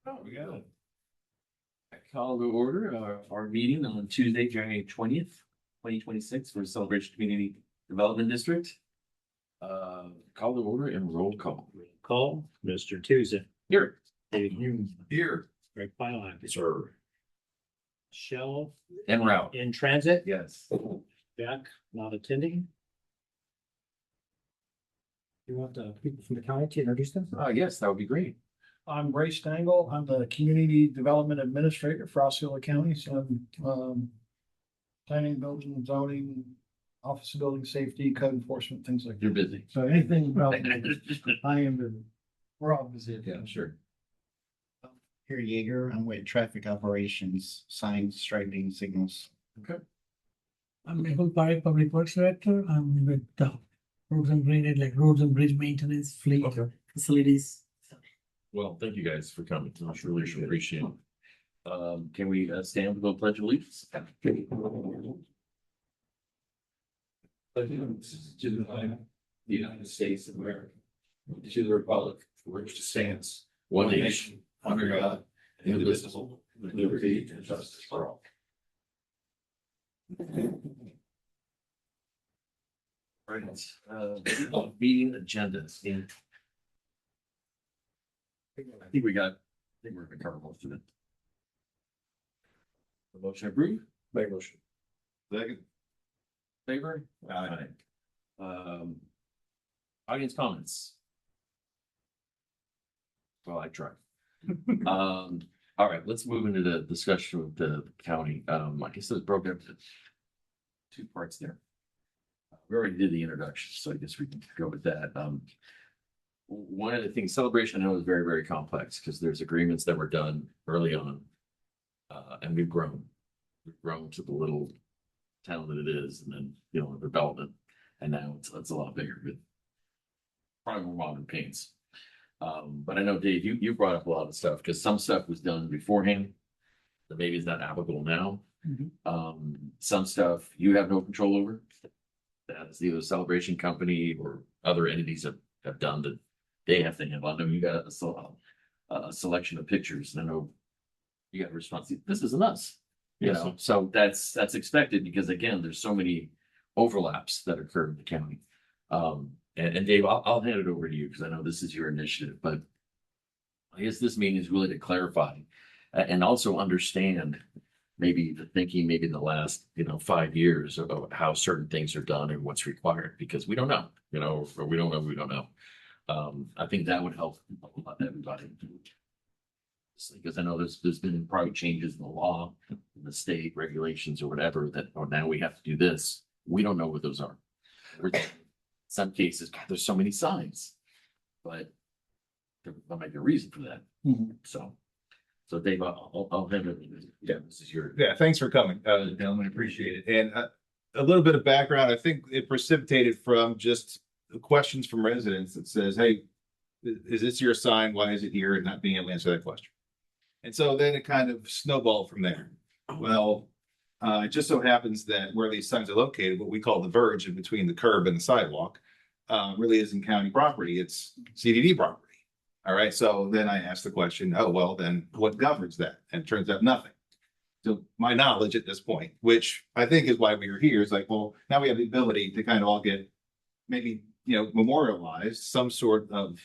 Oh, we got it. I call to order our meeting on Tuesday, January 20th, 2026 for Celebration Community Development District. Call to order and roll call. Call, Mr. Tuesday. Here. David Hume. Here. Greg Pylon. Sir. Shell En route. in transit. Yes. Jack not attending. You want the people from the county to introduce them? Yes, that would be great. I'm Ray Stengel. I'm the Community Development Administrator for Osceola County. So planning, building, zoning, Office of Building Safety, code enforcement, things like that. You're busy. So anything about I am busy. We're all busy. Yeah, sure. Here, Jaeger, I'm with traffic operations, signs, striping, signals. Okay. I'm Michael Park, Public Works Director. I'm with roads and drainage, like roads and bridge maintenance, fleet, Okay. facilities. Well, thank you guys for coming. I really appreciate it. Can we stand for the pledge of allegiance? Allegiance to the flag of the United States of America, to the republic for which it stands, one nation, under God, indivisible, with liberty and justice for all. Right, meeting agenda. I think we're gonna cover most of it. The motion approved? Make motion. Second. Favor? Aye. Audience comments. Well, I tried. All right, let's move into the discussion with the county. I guess it was broken up to two parts there. We already did the introduction, so I guess we can go with that. One of the things, celebration, I know is very, very complex because there's agreements that were done early on. And we've grown to the little town that it is, and then, development. And now it's a lot bigger with probably more modern paints. But I know, Dave, you brought up a lot of stuff because some stuff was done beforehand that maybe is not applicable now. Some stuff you have no control over. That's either the celebration company or other entities have done that they have to handle. I know you got a selection of pictures, and I know you got a responsibility. This isn't us, so that's expected because again, there's so many overlaps that occur in the county. And Dave, I'll hand it over to you because I know this is your initiative, but I guess this meeting is really to clarify and also understand maybe the thinking, maybe in the last, 5 years of how certain things are done and what's required, because we don't know, or we don't know. I think that would help everybody. Because I know there's been probably changes in the law, in the state regulations or whatever that, now we have to do this. We don't know what those are. Some cases, God, there's so many signs, but there might be a reason for that. So Dave, I'll hand it. Yeah, this is your. Yeah, thanks for coming, gentlemen, appreciate it. And a little bit of background, I think it precipitated from just questions from residents that says, hey, is this your sign? Why is it here? And not being able to answer that question. And so then it kind of snowballed from there. Well, it just so happens that where these signs are located, what we call the verge in between the curb and the sidewalk, really isn't county property, it's CDD property. All right, so then I asked the question, oh, well, then what governs that? And it turns out nothing. To my knowledge at this point, which I think is why we are here, is like, well, now we have the ability to kind of all get maybe, memorialize some sort of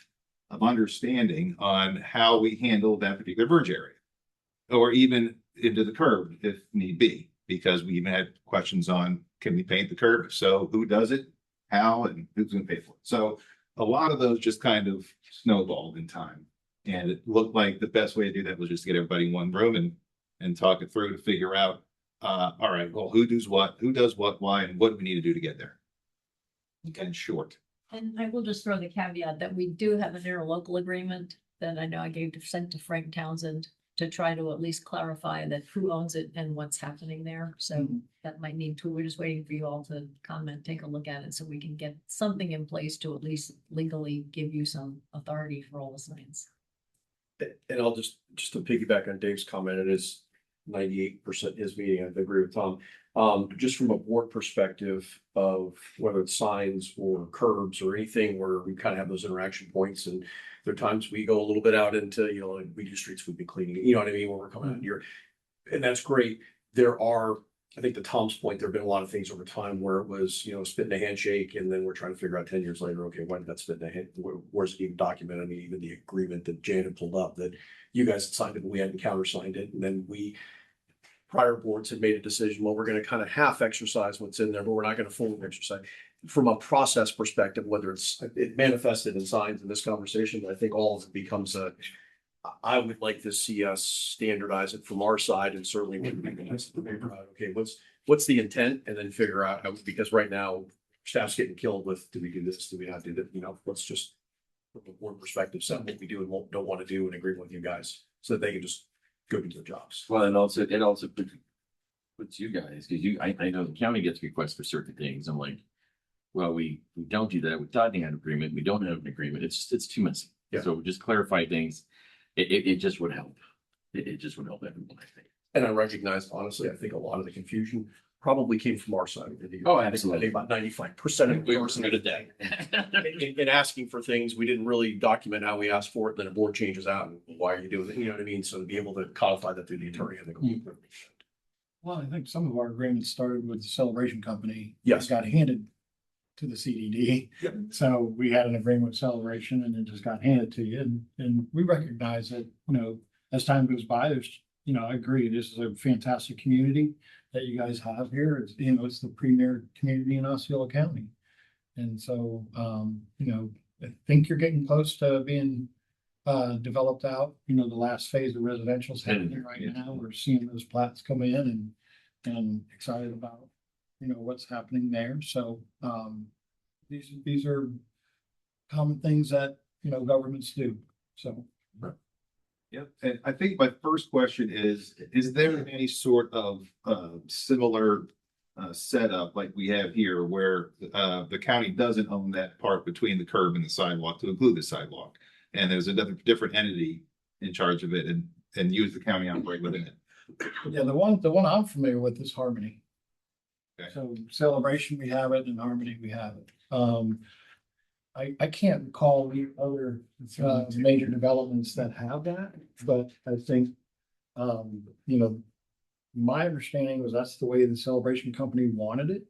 understanding on how we handle that particular verge area. Or even into the curb if need be, because we even had questions on, can we paint the curb? So who does it, how, and who's going to pay for it? So a lot of those just kind of snowballed in time. And it looked like the best way to do that was just get everybody in one room and talk it through to figure out, all right, well, who does what, why, and what do we need to do to get there? In short. And I will just throw the caveat that we do have an interlocal agreement that I know I sent to Frank Townsend to try to at least clarify that who owns it and what's happening there. So that might need to, we're just waiting for you all to comment, take a look at it so we can get something in place to at least legally give you some authority for all the signs. And I'll just to piggyback on Dave's comment, it is 98% his meeting. I agree with Tom. Just from a board perspective of whether it's signs or curbs or anything where we kind of have those interaction points, and there are times we go a little bit out into, you know, like we do street sweeping, cleaning, you know what I mean, when we're coming out here. And that's great. There are, I think to Tom's point, there have been a lot of things over time where it was, you know, spit in a handshake, and then we're trying to figure out 10 years later, okay, why did that spit in a hand? Where's it even documented? I mean, even the agreement that Jan had pulled up that you guys had signed it, but we hadn't countersigned it. And then prior boards had made a decision, well, we're going to kind of half exercise what's in there, but we're not going to fully exercise. From a process perspective, whether it manifested in signs in this conversation, I think all of it becomes I would like to see us standardize it from our side, and certainly we can figure out, okay, what's the intent, and then figure out how, because right now staff's getting killed with, do we do this? Do we not do that? You know, let's just from a board perspective, set what we do and don't want to do and agree with you guys so that they can just go do their jobs. Well, and also, it also puts you guys, because I know the county gets requests for certain things. I'm like, well, we don't do that. We thought they had an agreement. We don't have an agreement. It's too messy. Yeah. So just clarify things. It just would help. It just would help everyone, I think. And I recognize, honestly, I think a lot of the confusion probably came from our side. Oh, I absolutely. think about 95% of We it were was good at that. in asking for things. We didn't really document how we asked for it. Then a board changes out, and why are you doing it? You know what I mean? So to be able to codify that through the attorney, I think. Well, I think some of our agreements started with the celebration company. Yes. Got handed to the CDD. Yep. So we had an agreement with celebration, and it just got handed to you. And we recognize that, you know, as time goes by, there's, you know, I agree, this is a fantastic community that you guys have here. It's, you know, it's the premier community in Osceola County. And so, you know, I think you're getting close to being developed out. You know, the last phase of residential is happening right now. We're seeing those plats come in and excited about, you know, what's happening there. So these are common things that, you know, governments do. So. Yep, and I think my first question is there any sort of similar setup like we have here where the county doesn't own that part between the curb and the sidewalk to include the sidewalk? And there's another different entity in charge of it and use the county operate within it. Yeah, the one I'm familiar with is Harmony. Okay. So Celebration, we have it, and Harmony, we have it. I can't recall the other major developments that have that, but I think, you know, my understanding was that's the way the Celebration Company wanted it.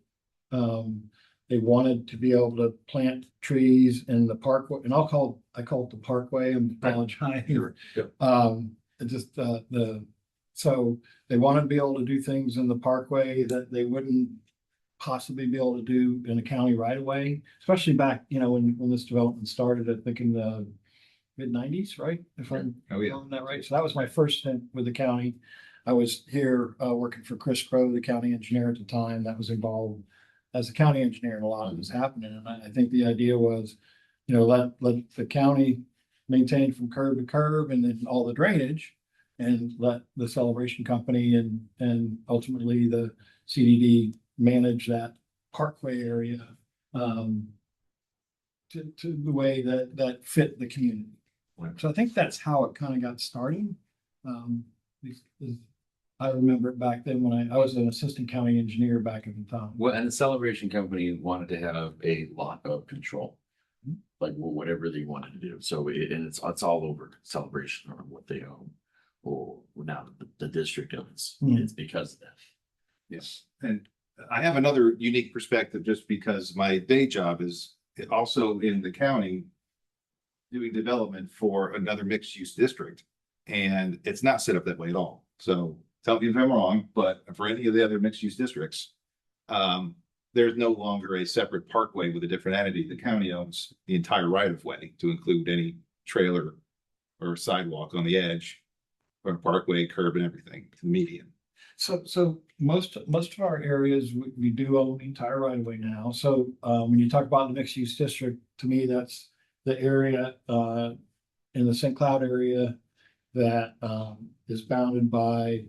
They wanted to be able to plant trees in the parkway, and I call it the parkway. I'm apologizing. It just so they wanted to be able to do things in the parkway that they wouldn't possibly be able to do in a county right away, especially back, you know, when this development started, I think in the mid-90s, right? If I'm on that right. So that was my first stint with the county. I was here working for Chris Crow, the county engineer at the time, that was involved as a county engineer in a lot of this happening. And I think the idea was, you know, let the county maintain from curb to curb and then all the drainage, and let the Celebration Company and ultimately the CDD manage that parkway area to the way that fit the community. So I think that's how it kind of got started. I remember it back then when I was an assistant county engineer back at the time. Well, and the Celebration Company wanted to have a lot of control, like whatever they wanted to do. So it's all over Celebration or what they own, or now the district owns. It's because of that. Yes, and I have another unique perspective just because my day job is also in the county doing development for another mixed use district. And it's not set up that way at all. So tell me if I'm wrong, but for any of the other mixed use districts, there's no longer a separate parkway with a different entity. The county owns the entire right of way to include any trailer or sidewalk on the edge or parkway, curb and everything, the median. So most of our areas, we do own the entire right of way now. So when you talk about the mixed use district, to me, that's the area in the St. Cloud area that is bounded by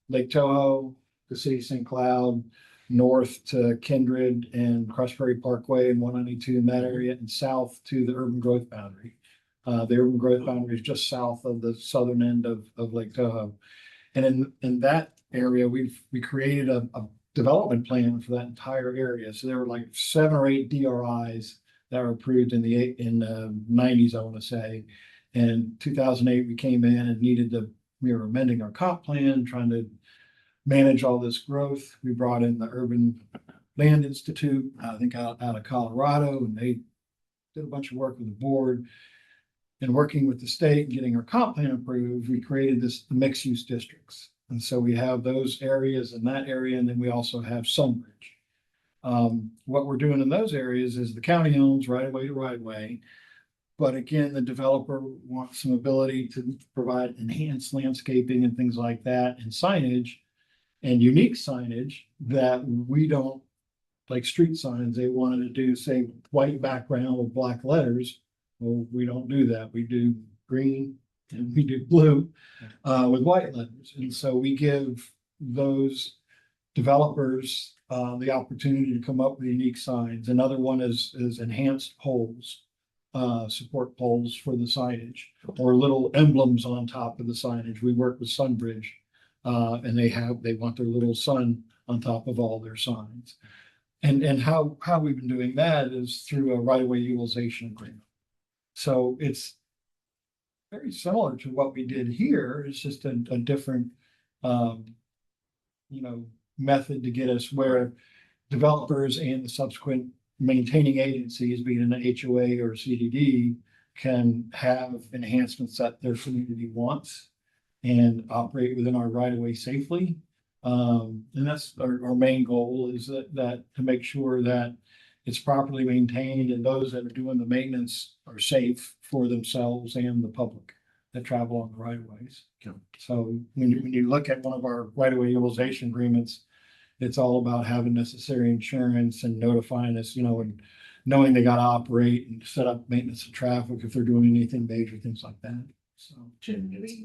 Lake Toho, the city of St. Cloud, north to Kindred and Crossberry Parkway and 192 in that area, and south to the urban growth boundary. The urban growth boundary is just south of the southern end of Lake Toho. And in that area, we created a development plan for that entire area. So there were like 7 or 8 DRIs that were approved in the nineties, I want to say. And 2008, we came in and we were amending our comp plan, trying to manage all this growth. We brought in the Urban Land Institute, I think out of Colorado, and they did a bunch of work with the board. And working with the state and getting our comp plan approved, we created the mixed use districts. And so we have those areas in that area, and then we also have Sunbridge. What we're doing in those areas is the county owns right away to right away. But again, the developer wants some ability to provide enhanced landscaping and things like that, and signage and unique signage that we don't, like street signs. They wanted to do, say, white background with black letters. Well, we don't do that. We do green and we do blue with white letters. And so we give those developers the opportunity to come up with unique signs. Another one is enhanced poles, support poles for the signage, or little emblems on top of the signage. We work with Sunbridge, and they want their little sun on top of all their signs. And how we've been doing that is through a right-of-way utilization agreement. So it's very similar to what we did here. It's just a different, method to get us where developers and the subsequent maintaining agencies, being an HOA or CDD, can have enhancements that their community wants and operate within our right of way safely. And that's our main goal, is that to make sure that it's properly maintained and those that are doing the maintenance are safe for themselves and the public that travel on the right of ways. So when you look at one of our right of way utilization agreements, it's all about having necessary insurance and notifying us, and knowing they got to operate and set up maintenance of traffic if they're doing anything major, things like that. So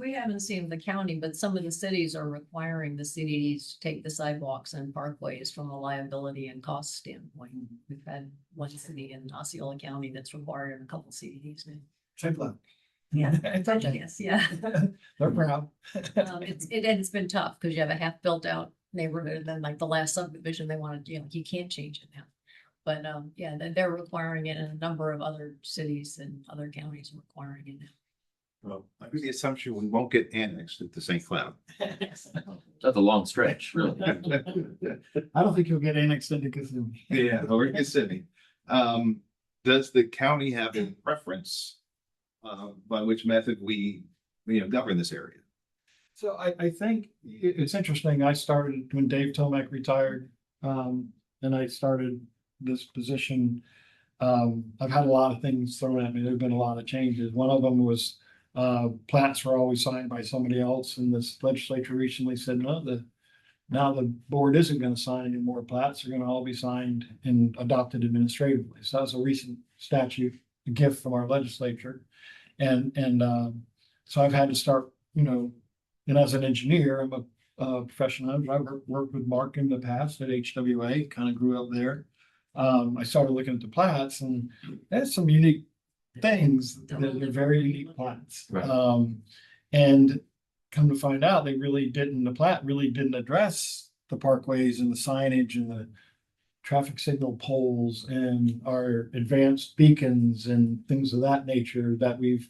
We haven't seen the county, but some of the cities are requiring the CDDs to take the sidewalks and parkways from a liability and cost standpoint. We've had one city in Osceola County that's requiring a couple CDDs now. check that. Yeah, yes, yeah. They're proud. It's been tough because you have a half built out neighborhood, and then like the last subdivision, they wanted, you can't change it now. But yeah, they're requiring it, and a number of other cities and other counties are requiring it now. Well, I think the assumption we won't get annexed into St. Cloud. That's a long stretch, really. I don't think you'll get annexed into Kissimmee. Yeah, or Kissimmee. Does the county have a preference by which method we govern this area? So I think it's interesting. I started when Dave Tomac retired, and I started this position. I've had a lot of things thrown at me. There've been a lot of changes. One of them was plats were always signed by somebody else, and this legislature recently said, no, now the board isn't going to sign any more plats. They're going to all be signed and adopted administratively. So that was a recent statute, a gift from our legislature. And so I've had to start, and as an engineer, I'm a professional. I worked with Mark in the past at HWA, kind of grew up there. I started looking at the plats, and there's some unique things that are very unique plats. Right. And come to find out, the plat really didn't address the parkways and the signage and the traffic signal poles and our advanced beacons and things of that nature that we've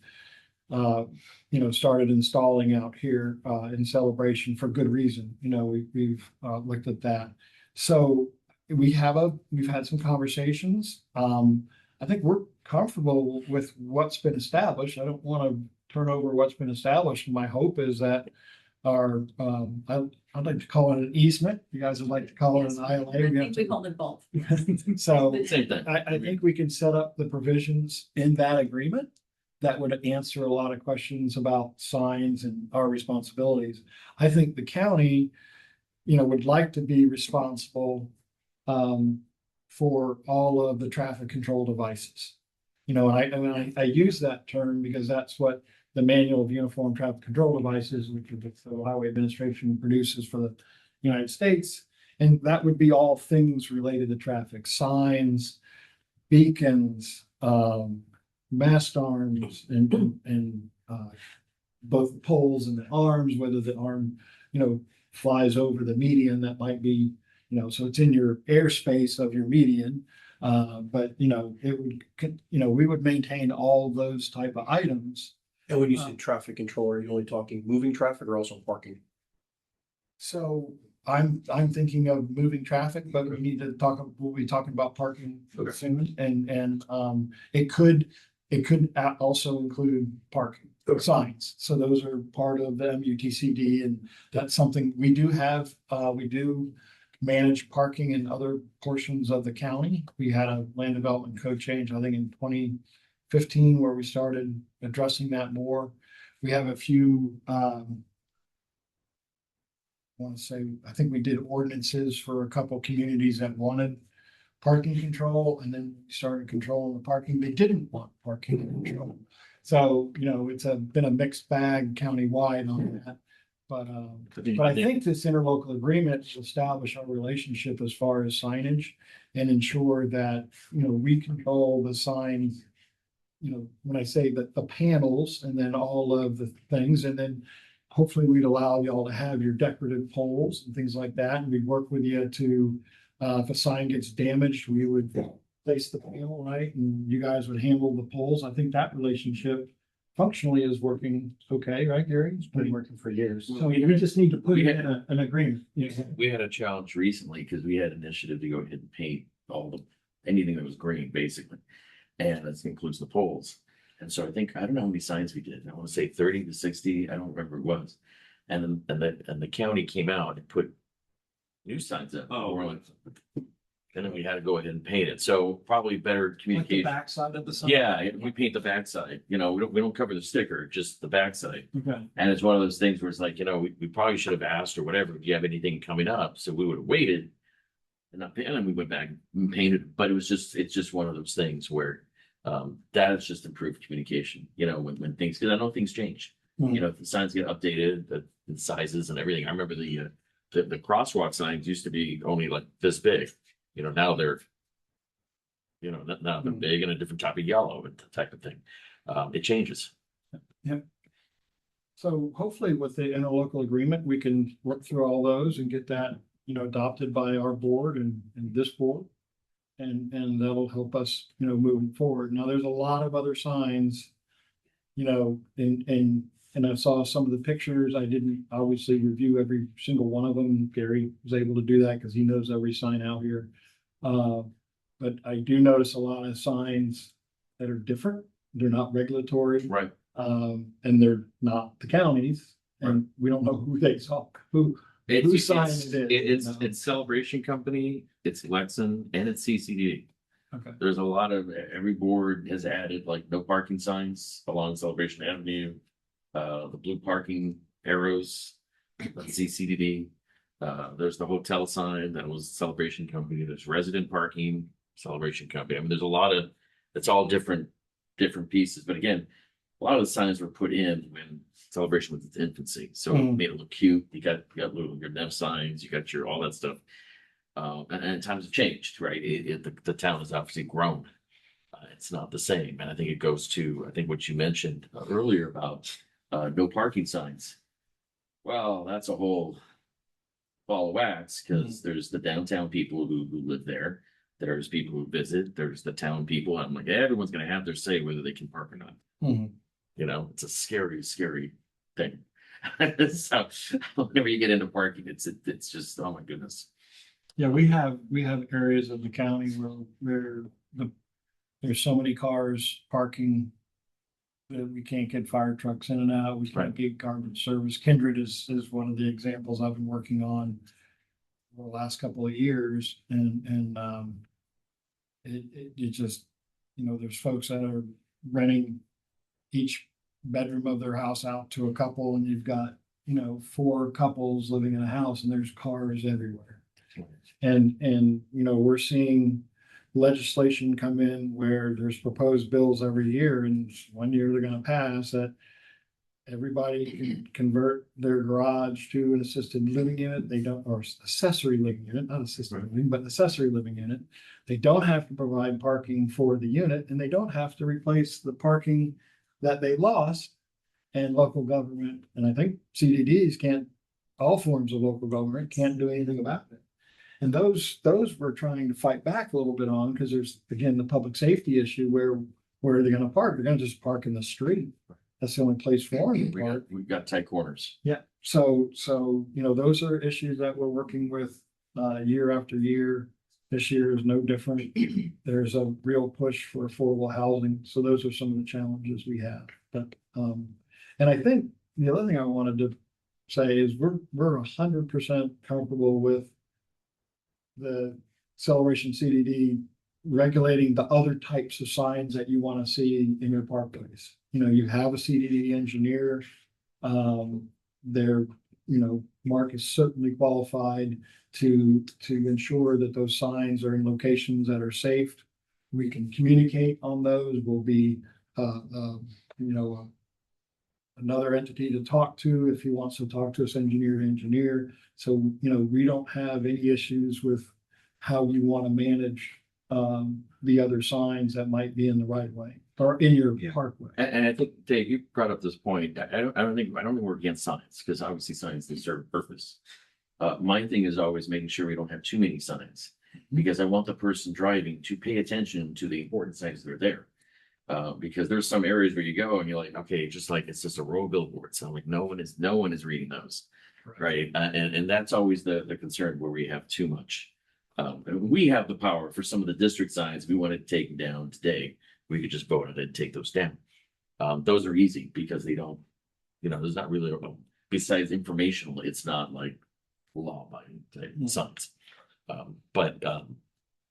started installing out here in Celebration for good reason. We've looked at that. So we've had some conversations. I think we're comfortable with what's been established. I don't want to turn over what's been established. My hope is that our, I'd like to call it an easement. You guys would like to call it an ILA. I think we called it both. So Same thing. I think we can set up the provisions in that agreement that would answer a lot of questions about signs and our responsibilities. I think the county, would like to be responsible for all of the traffic control devices. And I use that term because that's what the Manual of Uniform Traffic Control Devices, which the Highway Administration produces for the United States. And that would be all things related to traffic: signs, beacons, mast arms, and both the poles and the arms, whether the arm flies over the median, that might be, so it's in your airspace of your median. But it would, we would maintain all those type of items. And when you say traffic control, are you only talking moving traffic or also parking? So I'm thinking of moving traffic, but we need to we'll be talking about parking Okay. soon. And it could also include parking Okay. signs. So those are part of the MUTCD, and that's something we do have. We do manage parking in other portions of the county. We had a land development code change, I think in 2015, where we started addressing that more. We have a few, I want to say, I think we did ordinances for a couple communities that wanted parking control, and then we started controlling the parking. They didn't want parking control. So, it's been a mixed bag countywide on that. But I think this interlocal agreement will establish our relationship as far as signage and ensure that, we control the signs, when I say that the panels and then all of the things, and then hopefully we'd allow y'all to have your decorative poles and things like that. And we'd work with you to, if a sign gets damaged, we would place the panel, right? And you guys would handle the poles. I think that relationship functionally is working okay, right, Gary? It's been working for years. So we just need to put it in an agreement. We had a challenge recently because we had an initiative to go ahead and paint anything that was green, basically. And this includes the poles. And so I don't know how many signs we did. I want to say 30 to 60. I don't remember what it was. And the county came out and put new signs up. Oh, we're like, and then we had to go ahead and paint it. So probably better Like the communication. backside of the sign. Yeah, we paint the backside. We don't cover the sticker, just the backside. Okay. And it's one of those things where it's like, we probably should have asked or whatever, do you have anything coming up? So we would have waited. And then we went back and painted, but it's just one of those things where that is just improved communication, when things, because I know things change. If the signs get updated, the sizes and everything. I remember the crosswalk signs used to be only like this big. Now they're, now they're big and a different type of yellow and type of thing. It changes. So hopefully with the interlocal agreement, we can work through all those and get that, adopted by our board and this board. And that'll help us, moving forward. Now, there's a lot of other signs, and I saw some of the pictures. I didn't obviously review every single one of them. Gary was able to do that because he knows every sign out here. But I do notice a lot of signs that are different. They're not regulatory. Right. And they're not the counties, and we don't know who they saw, whose sign it is. It's Celebration Company, it's Lexon, and it's CCD. Okay. There's a lot of, every board has added like no parking signs along Celebration Avenue. The blue parking arrows, that's CCD. There's the hotel sign, that was Celebration Company. There's resident parking, Celebration Company. I mean, there's a lot of, it's all different pieces. But again, a lot of the signs were put in when Celebration was its infancy. So it made it look cute. You got little your Nev signs, you got your all that stuff. And times have changed, right? The town has obviously grown. It's not the same. And I think it goes to, I think what you mentioned earlier about no parking signs. Well, that's a whole ball of wax because there's the downtown people who live there. There's people who visit. There's the town people. I'm like, everyone's going to have their say whether they can park or not. It's a scary, scary thing. So whenever you get into parking, it's just, oh my goodness. Yeah, we have areas of the county where there's so many cars parking that we can't get fire trucks in and out. We can't get garbage service. Kindred is one of the examples I've been working on for the last couple of years. And it just, there's folks that are renting each bedroom of their house out to a couple, and you've got, 4 couples living in a house, and there's cars everywhere. And we're seeing legislation come in where there's proposed bills every year, and one year they're going to pass that everybody can convert their garage to an assisted living unit. They don't, or accessory living unit, not assisted living, but accessory living unit. They don't have to provide parking for the unit, and they don't have to replace the parking that they lost. And local government, and I think CDDs can't all forms of local government can't do anything about it. And those we're trying to fight back a little bit on, because there's, again, the public safety issue where are they gonna park? They're gonna just park in the street. That's the only place for them to park. We've got tight corners. Yeah, so, you know, those are issues that we're working with, year after year. This year is no different. There's a real push for affordable housing, so those are some of the challenges we have. But, and I think the other thing I wanted to say is we're 100% comfortable with the Celebration CDD regulating the other types of signs that you want to see in your parkways. You know, you have a CDD engineer. They're, you know, Mark is certainly qualified to ensure that those signs are in locations that are safe. We can communicate on those. We'll be, you know, another entity to talk to if he wants to talk to us, engineer to engineer. So, you know, we don't have any issues with how you want to manage the other signs that might be in the right of way or in your parkway. And I think, Dave, you brought up this point. I don't think we're against signs, because obviously signs, they serve a purpose. My thing is always making sure we don't have too many signs, because I want the person driving to pay attention to the important signs that are there. Because there's some areas where you go and you're like, okay, just like it's just a row of billboards. So like no one is reading those. Right. And that's always the concern where we have too much. And we have the power for some of the district signs. We want to take them down today. We could just vote on it and take those down. Those are easy because they don't, you know, there's not really, besides informational, it's not like law abiding type signs. But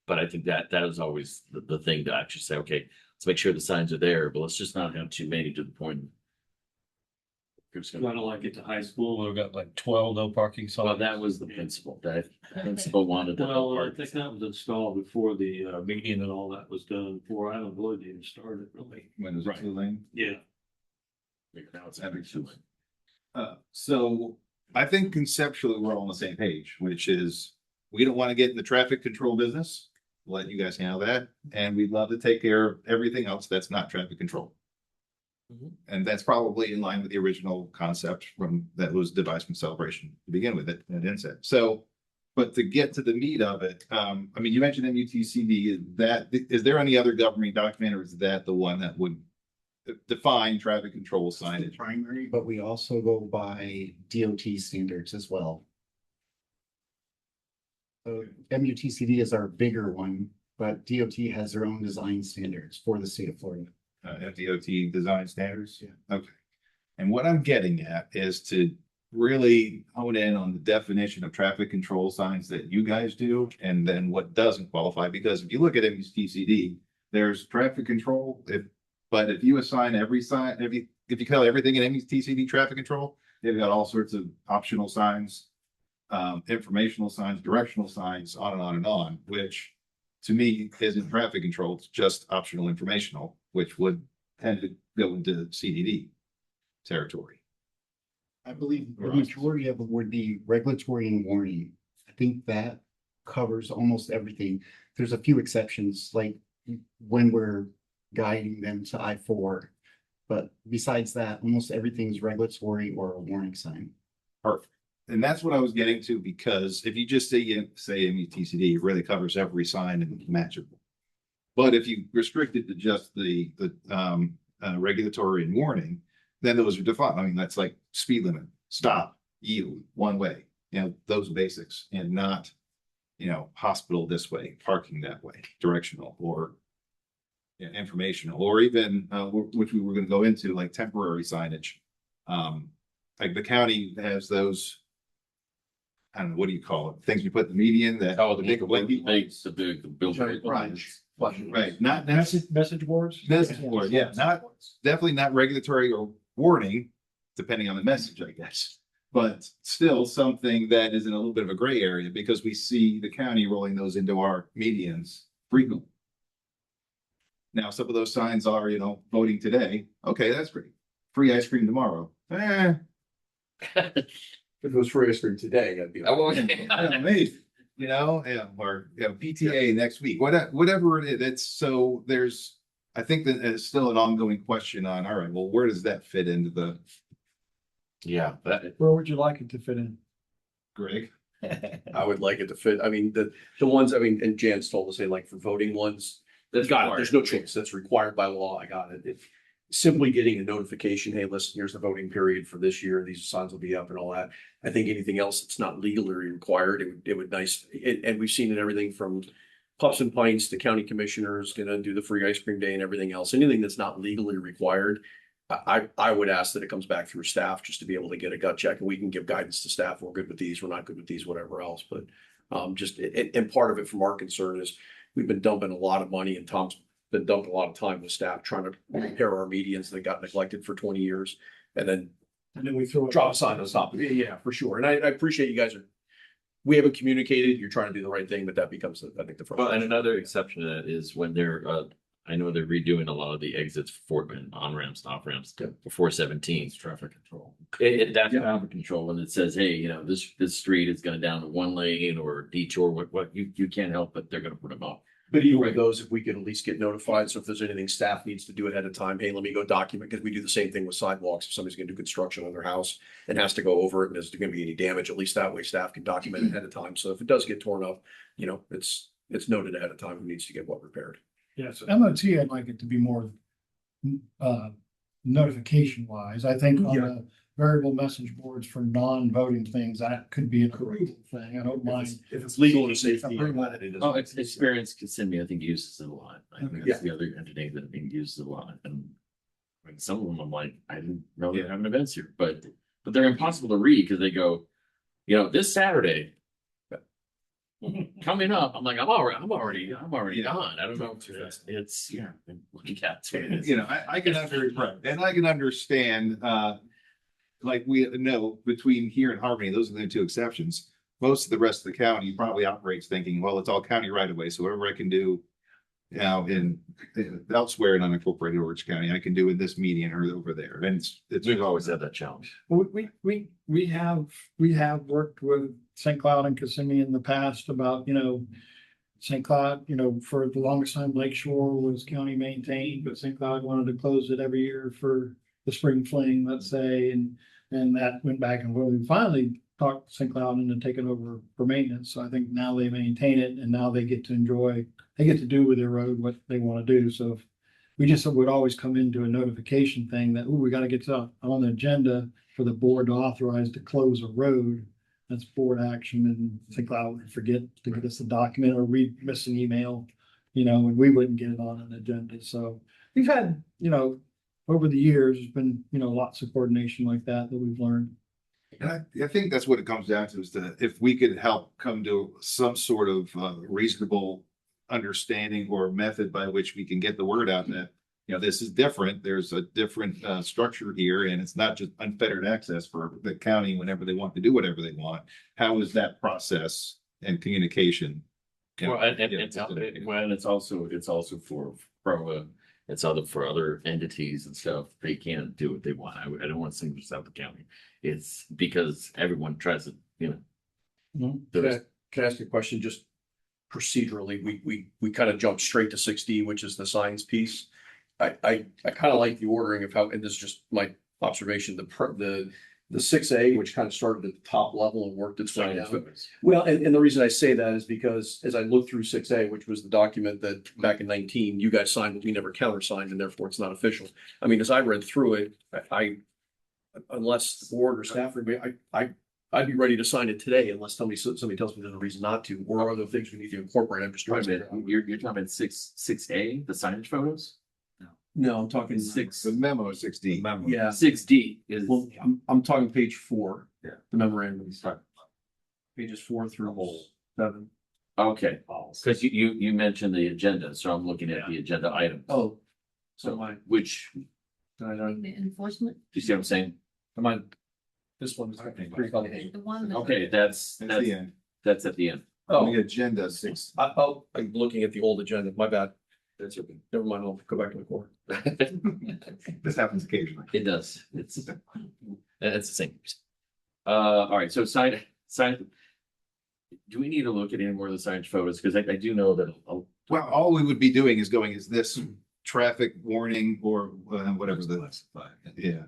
I think that is always the thing to actually say, okay, let's make sure the signs are there, but let's just not have too many to the point. Kind of like at the high school, we've got like 12 no parking signs. Well, that was the principal. That principal wanted to. Well, I think that was installed before the meeting and all that was done, before I don't believe they even started really. When it was Right. 2 lane. Yeah. Now it's every 2 lane. So I think conceptually, we're all on the same page, which is we don't want to get in the traffic control business. We'll let you guys handle that. And we'd love to take care of everything else that's not traffic control. And that's probably in line with the original concept that was devised from Celebration to begin with it and inset. So, but to get to the meat of it, I mean, you mentioned MUTCD. Is there any other governing document, or is that the one that would define traffic control signage? Primary, but we also go by DOT standards as well. So MUTCD is our bigger one, but DOT has their own design standards for the state of Florida. FDOT design standards? Yeah. Okay. And what I'm getting at is to really hone in on the definition of traffic control signs that you guys do, and then what doesn't qualify. Because if you look at MUTCD, there's traffic control, but if you assign every sign, if you call everything in MUTCD traffic control, they've got all sorts of optional signs, informational signs, directional signs, on and on and on, which to me isn't traffic control. It's just optional informational, which would tend to go into CDD territory. I believe the majority of it would be regulatory and warning. I think that covers almost everything. There's a few exceptions, like when we're guiding them to I-4. But besides that, almost everything's regulatory or a warning sign. Perfect. And that's what I was getting to, because if you just say MUTCD, it really covers every sign and matchable. But if you restrict it to just the regulatory and warning, then those are defined. I mean, that's like speed limit, stop, yield, one way, you know, those basics, and not, you know, hospital this way, parking that way, directional, or informational, or even which we were going to go into, like temporary signage. Like the county has those, I don't know, what do you call it? Things you put in the median that. Oh, the big billboard. Right, not Message boards? Message board, yeah, definitely not regulatory or warning, depending on the message, I guess. But still something that is in a little bit of a gray area, because we see the county rolling those into our medians frequently. Now, some of those signs are, you know, voting today. Okay, that's great. Free ice cream tomorrow. If it was free ice cream today, that'd be. I don't know, maybe, you know, or PTA next week, whatever it is. It's so there's, I think that it's still an ongoing question on, all right, well, where does that fit into the? Yeah, Where would you like it to fit in? Greg? I would like it to fit, I mean, the ones, I mean, and Jan's told us, they like for voting ones, That's got it, required. there's no choice, that's required by law, I got it. If simply getting a notification, hey, listen, here's the voting period for this year, these signs will be up and all that. I think anything else that's not legally required, it would nice, and we've seen it everything from pups and pints to county commissioners gonna do the free ice cream day and everything else, anything that's not legally required. I would ask that it comes back through staff just to be able to get a gut check, and we can give guidance to staff. We're good with these, we're not good with these, whatever else, but and part of it from our concern is we've been dumping a lot of money, and Tom's been dumping a lot of time with staff trying to repair our medians that got neglected for 20 years, and then we throw it. drop a sign on top of it. Yeah, for sure. And I appreciate you guys we haven't communicated, you're trying to do the right thing, but that becomes, I think, the first. Well, and another exception to that is when they're, I know they're redoing a lot of the exits for and on ramps, and off ramps before 17. It's traffic control. That's traffic control when it says, hey, this street is going down to one lane or detour, what you can't help, but they're going to put them up. But even with those, if we could at least get notified, so if there's anything staff needs to do ahead of time, hey, let me go document, because we do the same thing with sidewalks. If somebody's gonna do construction on their house and has to go over it and there's gonna be any damage, at least that way staff can document it ahead of time. So if it does get torn up, it's noted ahead of time who needs to get what repaired. Yes, MOT, I'd like it to be more notification wise. I think on the variable message boards for non-voting things, that could be a correct thing. I don't mind. If it's legal and safety. I'm glad that it is. Oh, Experience Kissimmee, I think uses it a lot. I think Okay. that's the other entity that I think uses it a lot. And I mean, some of them I'm like, I didn't know they're having events here, but they're impossible to read because they go, this Saturday coming up. I'm like, I'm already gone. I don't know. It's looking at it. I can and I can understand, like we know between here and Harmony, those are the two exceptions. Most of the rest of the county probably operates thinking, well, it's all county right away. So whatever I can do in elsewhere in unincorporated Orange County, I can do in this median or over there. And We've always had that challenge. We have worked with St. Cloud and Kissimmee in the past about, St. Cloud, for the longest time, Lake Shore was county maintained, but St. Cloud wanted to close it every year for the spring fling, let's say, and that went back and forth. We finally talked St. Cloud into taking over for maintenance. So I think now they maintain it and now they get to do with their road what they want to do. So if we just would always come into a notification thing that, we got to get on the agenda for the board to authorize to close a road. That's board action, and St. Cloud would forget to get us a document, or we miss an email, and we wouldn't get it on an agenda. So we've had, over the years, there's been, lots of coordination like that we've learned. And I think that's what it comes down to, is that if we could help come to some sort of reasonable understanding or method by which we can get the word out that, this is different. There's a different structure here, and it's not just unfettered access for the county whenever they want to do whatever they want. How is that process and communication? Well, and it's also for other entities and stuff. They can't do what they want. I don't want to single out the county. It's because everyone tries to, Can I ask you a question? Just procedurally, we kind of jumped straight to 6D, which is the signs piece. I kind of like the ordering of how, and this is just my observation, the 6A, which kind of started at the top level and worked its way down. Well, and the reason I say that is because as I look through 6A, which was the document that back in 19, you guys signed, but we never countersigned, and therefore it's not official. I mean, as I read through it, unless the board or staff, I'd be ready to sign it today unless somebody tells me there's a reason not to, or other things we need to incorporate. I'm just trying to. You're talking about 6A, the signage photos? No, I'm talking The memo is 16. Yeah. 6D is. Well, I'm talking page 4. Yeah. The memorandum. Pages 4 through 7. Okay, because you mentioned the agenda, so I'm looking at the agenda items. Oh. So So which, The enforcement, you see what I'm saying? am I? This one's. the one. that- Okay, that's That's the end. at the end. Oh, The agenda 6. I'm looking at the old agenda. My bad. That's okay. Never mind. I'll go back to the core. This happens occasionally. It does. It's the same. All right, so sign. Do we need to look at any more of the signage photos? Because I do know that. Well, all we would be doing is going, is this traffic warning or whatever the, yeah.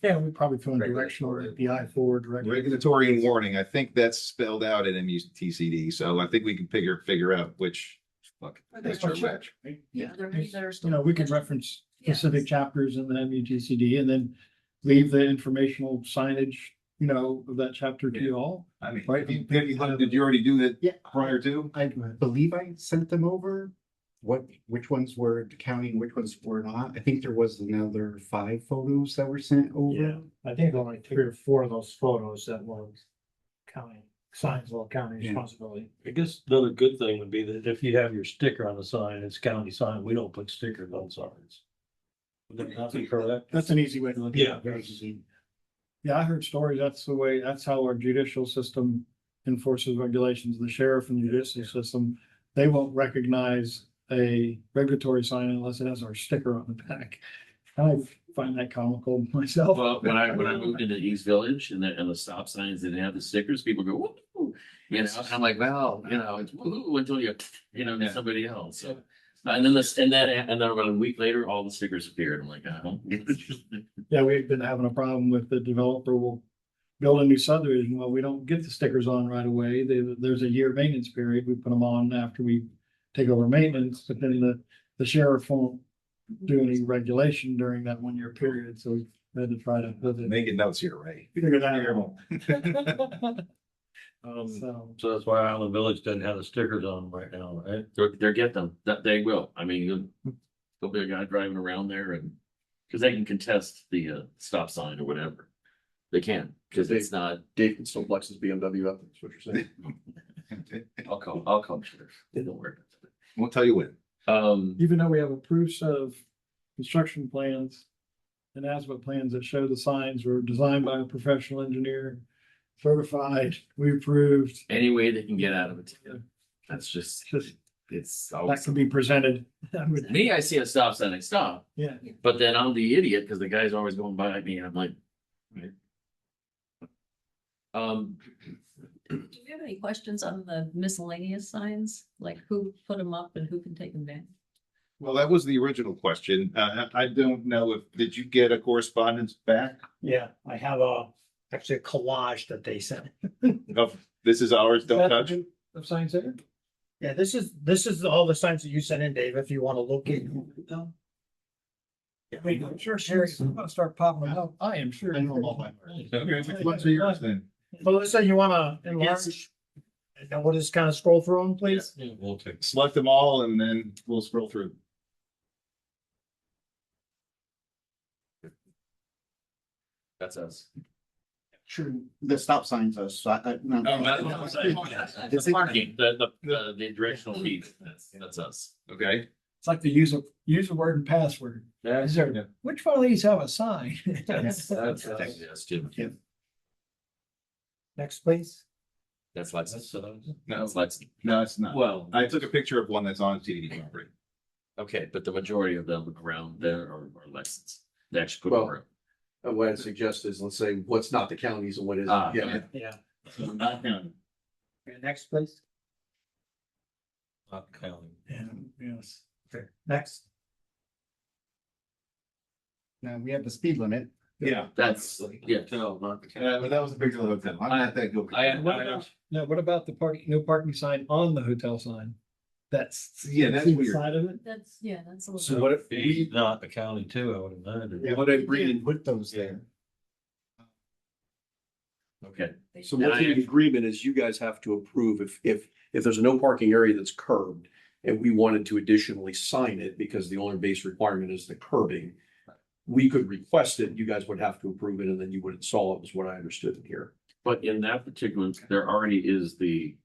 Yeah, we probably throw in directional, like the I-4 direction. Regulatory and warning, I think that's spelled out in MUTCD, so I think we can figure out which. Fuck. That's That's what- right. Yeah, there are many that are You still. know, we could reference Yeah. specific chapters in the MUTCD and then leave the informational signage, you know, of that chapter to you all. I mean, Right. did you already do that Yeah. prior to? I believe I sent them over. Which ones were the county and which ones were not? I think there was another 5 photos that were sent Yeah, over. I think only 3 or 4 of those photos that were county, signs of county Yeah. responsibility. I guess another good thing would be that if you have your sticker on the sign, it's county sign, we don't put stickers on signs. Would that not be correct? That's an easy way to look at Yeah. it. Yeah, I heard stories. That's how our judicial system enforces regulations. The sheriff and judicial system, they won't recognize a regulatory sign unless it has our sticker on the back. I find that comical myself. Well, when I moved into East Village and the stop signs didn't have the stickers, people go, woo, you know, and I'm like, well, you know, it's woo until you know, to somebody else. So, and then about a week later, all the stickers appeared. I'm like, oh. Yeah, we've been having a problem with the developer will build a new subdivision. Well, we don't get the stickers on right away. There's a year maintenance period. We put them on after we take over maintenance, but then the sheriff won't do any regulation during that 1 year period. So we had to try to Making notes here, Ray. figure that out. So, So that's why Island Village doesn't have the stickers on right now, right? They're get them, that they will. I mean, there'll be a guy driving around there and, because they can contest the stop sign or whatever. They can, because it's not, Dave can still flex his BMW up, that's what you're saying. I'll call sheriff. They don't worry about that. We'll tell you when. even though we have a proof set of construction plans and as-built plans that show the signs were designed by a professional engineer, certified, we approved, Any way they can get out of it. That's just, it's that always. can be presented. I would- Me, I see a stop sign, I stop, Yeah, but then I'm the idiot because the guy's always going by me and I'm like. right. Do you have any questions on the miscellaneous signs? Like who put them up and who can take them down? Well, that was the original question. I don't know did you get a correspondence back? Yeah, I have actually a collage that they sent. Of, this is ours, don't touch. the signs there? Yeah, this is all the signs that you sent in, Dave, if you want to locate them. I mean, I'm sure Sherry's gonna start popping them up. I am sure. I know them all by heart. Okay, which ones are yours then? Melissa, you want to enlarge? And we'll just kind of scroll through them, please. Yeah, we'll take. Select them all and then we'll scroll through. That's us. Sure, the stop signs us, so no. It's parking, the directional feed, that's us. Okay. It's like the user word and password. Is there, which one of these have a sign? That's us, Jim. Next, please. That's Lexus. No, That's Lexus. no, it's not. Well, I took a picture of one that's on CDD property. Okay, but the majority of them around there are Lexus. They actually put Well, over. What I suggest is, let's say, what's not the counties and what is. Ah, Yeah, Yeah. Not counting. Okay, next, please. not counting. Yes. Okay, next. Now, we have the speed limit. Yeah. That's, yeah. No, not the county. Yeah, but that was a picture of the hotel. I'm not that good. Now, what about the no parking sign on the hotel sign? That's. Yeah, that's the weird. Side of it? That's, yeah, that's a little. So what if we, not the county too, I would imagine. Yeah, what I bring and put those there. Okay, so what's the agreement is you guys have to approve if there's a no parking area that's curbed. And we wanted to additionally sign it because the owner base requirement is the curbing. We could request it, you guys would have to approve it, and then you would install it, was what I understood in here. but in that particular, there already is the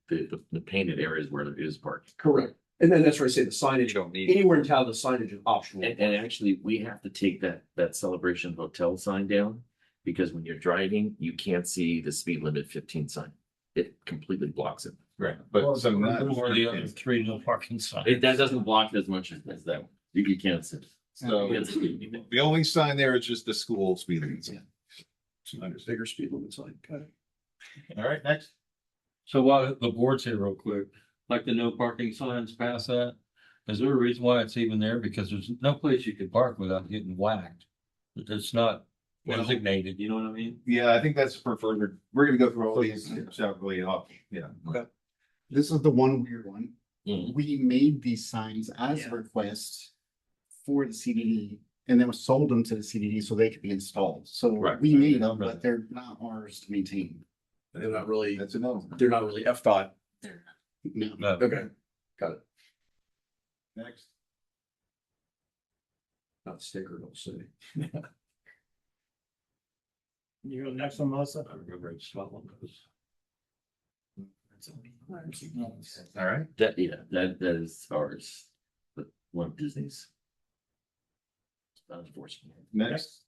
painted areas where there is parking. Correct. And then that's where I say the signage, don't need. anywhere in town, the signage is optional. And actually, we have to take that Celebration Hotel sign down, because when you're driving, you can't see the speed limit 15 sign. It completely blocks it. Right, but some. Or the other 3 no parking signs. That doesn't block it as much as that one. You can't see it. So You can't see anything. the only sign there is just the school speed limit. Bigger speed limit sign. Got it. All right, next. So while the board's here real quick, like the no parking signs past that, is there a reason why it's even there? Because there's no place you can park without getting whacked. It's not designated, you know what I mean? Yeah, I think that's for further, we're gonna go through all these separately, yeah. This is the one weird one. Mhm. We made these signs as a request for the CDD and then sold them to the CDD so they could be installed. So Right. we made them, but they're not ours to maintain. They're not really, That's a no. they're not really FDOT. No. Okay, got it. Next. Not sticker, don't say. You go next one, Melissa? I remember in Scotland, it was. All right. That, yeah, that is ours, but one of Disney's. Unfortunately, Next.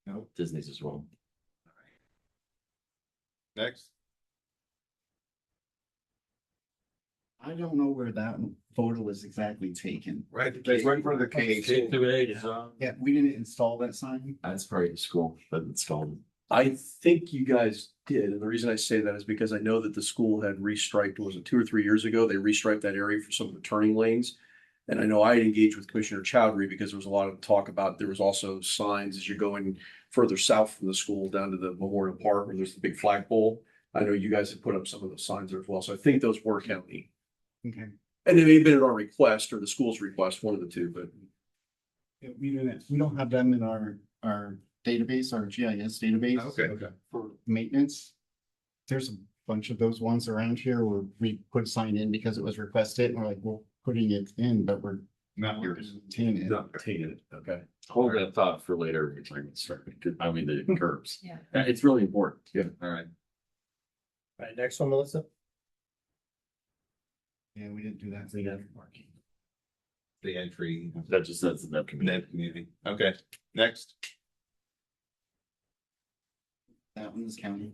No. Disney's as well. Next. I don't know where that photo was exactly taken. Right in front of the cage. K through 8 is on. Yeah, we didn't install that sign. That's probably the school that installed it. I think you guys did, and the reason I say that is because I know that the school had restriped, was it 2 or 3 years ago? They restriped that area for some of the turning lanes. And I know I had engaged with Commissioner Chowdhury because there was a lot of talk about, there was also signs as you're going further south from the school down to the Memorial Park where there's the big flagpole. I know you guys have put up some of those signs there as well, so I think those were county. Okay. And it may have been at our request or the school's request, one of the two, but Yeah, we don't have them in our database, our GIS database. Okay. For maintenance. There's a bunch of those ones around here where we put a sign in because it was requested and we're like, we're putting it in, but we're Not yours. maintaining it. No. tainted it, okay. Hold that thought for later, I mean, the curbs. Yeah. It's really important. Yeah. All right. All right, next one, Melissa? Yeah, we didn't do that. The entry. That just says the community. Net community. Okay, next. That one is county.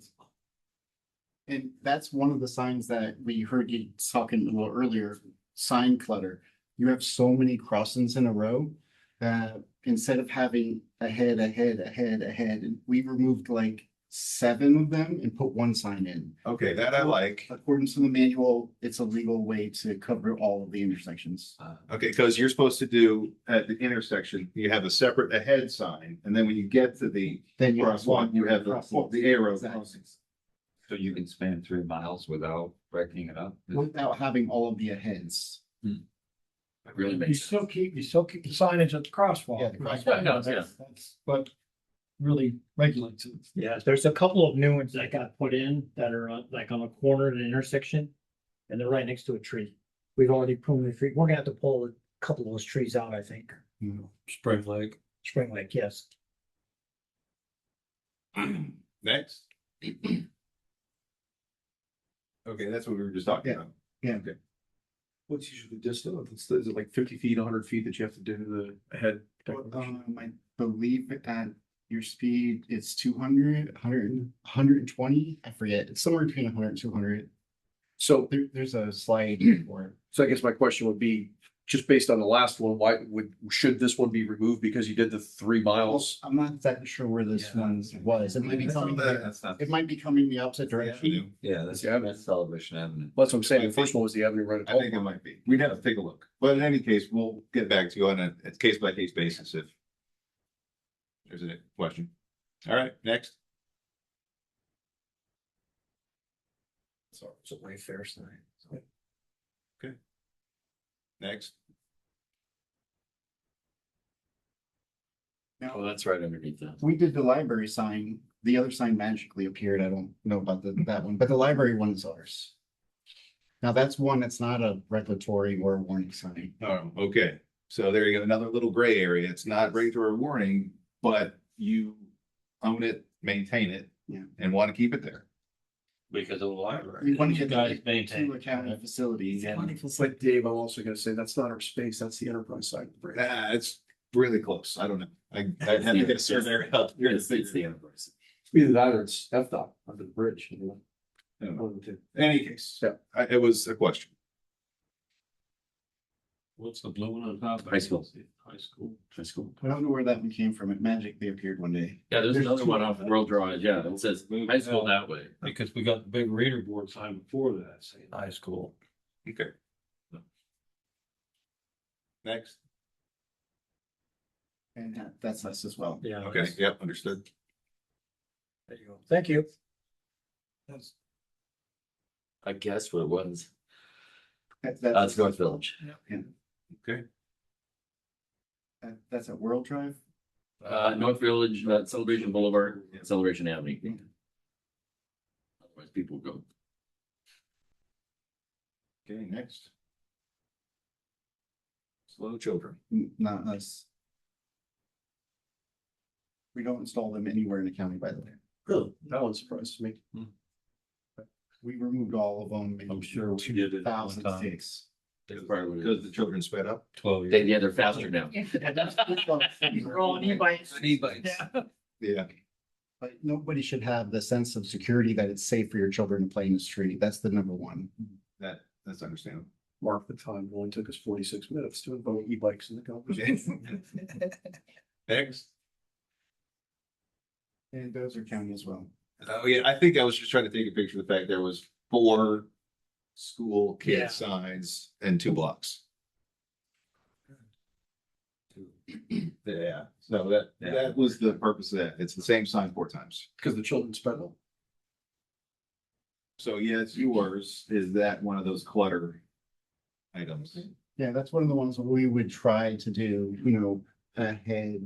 And that's one of the signs that we heard you talking a little earlier, sign clutter. You have so many crossings in a row that instead of having ahead, we removed like 7 of them and put one sign in. Okay, that I like. According to the manual, it's a legal way to cover all of the intersections. Okay, because you're supposed to do at the intersection, you have a separate ahead sign, and then when you get to the Then you crosswalk, you have the arrow. Exactly. So you can span 3 miles without breaking it up? Without having all of the aheads. It really You makes sense. still keep the signage at the crosswalk. Yeah, the crosswalk. Yeah, no, yeah. That's what really regulates it. Yeah, there's a couple of new ones that got put in that are like on a corner at an intersection. And they're right next to a tree. We've already pruned the tree. We're gonna have to pull a couple of those trees out, I think. Spring Lake. Spring Lake, yes. Next. Okay, that's what we were just talking Yeah. about. Yeah. Okay. What's usually the distance? Is it like 50 feet, 100 feet that you have to do the head? declaration? I believe at your speed, it's 200, 120, I forget. It's somewhere between 100 and 200. So, There's a slide for it. so I guess my question would be, just based on the last one, should this one be removed because you did the 3 miles? I'm not exactly sure where this one was. It might be coming, That's not. it might be coming the opposite direction. Yeah, that's, Yeah. that's Celebration Avenue. That's what I'm saying. The first one was the Avenue right at I think it home. might be. We'd have to take a look. But in any case, we'll get back to you on a case by case basis if there's a question. All right, next. So it's a Wayfair sign. Next. Oh, that's right underneath that. We did the library sign. The other sign magically appeared. I don't know about that one, but the library one is ours. Now that's one that's not a regulatory or a warning sign. Oh, okay. So there you go. Another little gray area. It's not regulatory warning, but you own it, maintain it. Yeah. And want to keep it there. Because of the library. We want to You get guys it maintain. to a county facility. and- But Dave, I'm also gonna say that's not our space. That's the enterprise side. of the bridge. It's really close. I don't know. I'd have to get a surveyor out here to It's see. the enterprise. Either that or it's FDOT under the bridge. You know? I don't know. One of the two. In any case, Yeah. it was a question. What's the blue one on top? High school. High school. High school. I don't know where that one came from. It magically appeared one day. Yeah, there's There's another 2 one off of World Drive. Yeah, that says high school that way. Because we got the big reader board sign before that saying high school. Okay. Next. And that's us as well. Yeah. Okay, yep, understood. There you go. Thank you. I guess what it was. That's It's North Village. Okay. That's at World Drive. North Village, Celebration Boulevard, Celebration Avenue. Otherwise people go. Okay, next. Slow children. Not us. We don't install them anywhere in the county, by the way. Really? That one surprises me. We removed all of them in I'm sure we did it at one time. 2006. That's part of what it Because is. the children sped up. 12 years. Yeah, they're faster now. We're all on e-bikes. E-bikes. Yeah. But nobody should have the sense of security that it's safe for your children to play in the street. That's the number one. That's understandable. Mark the time. It only took us 46 minutes to invoke e-bikes in the conversation. Next. And those are county as well. Oh, yeah, I think I was just trying to take a picture of the fact there was 4 school Yeah. kid signs and 2 blocks. Yeah, so that was the purpose of that. It's the same sign 4 times. Because the children sped up. So yeah, it's yours. Is that one of those clutter items? Yeah, that's one of the ones that we would try to do, ahead.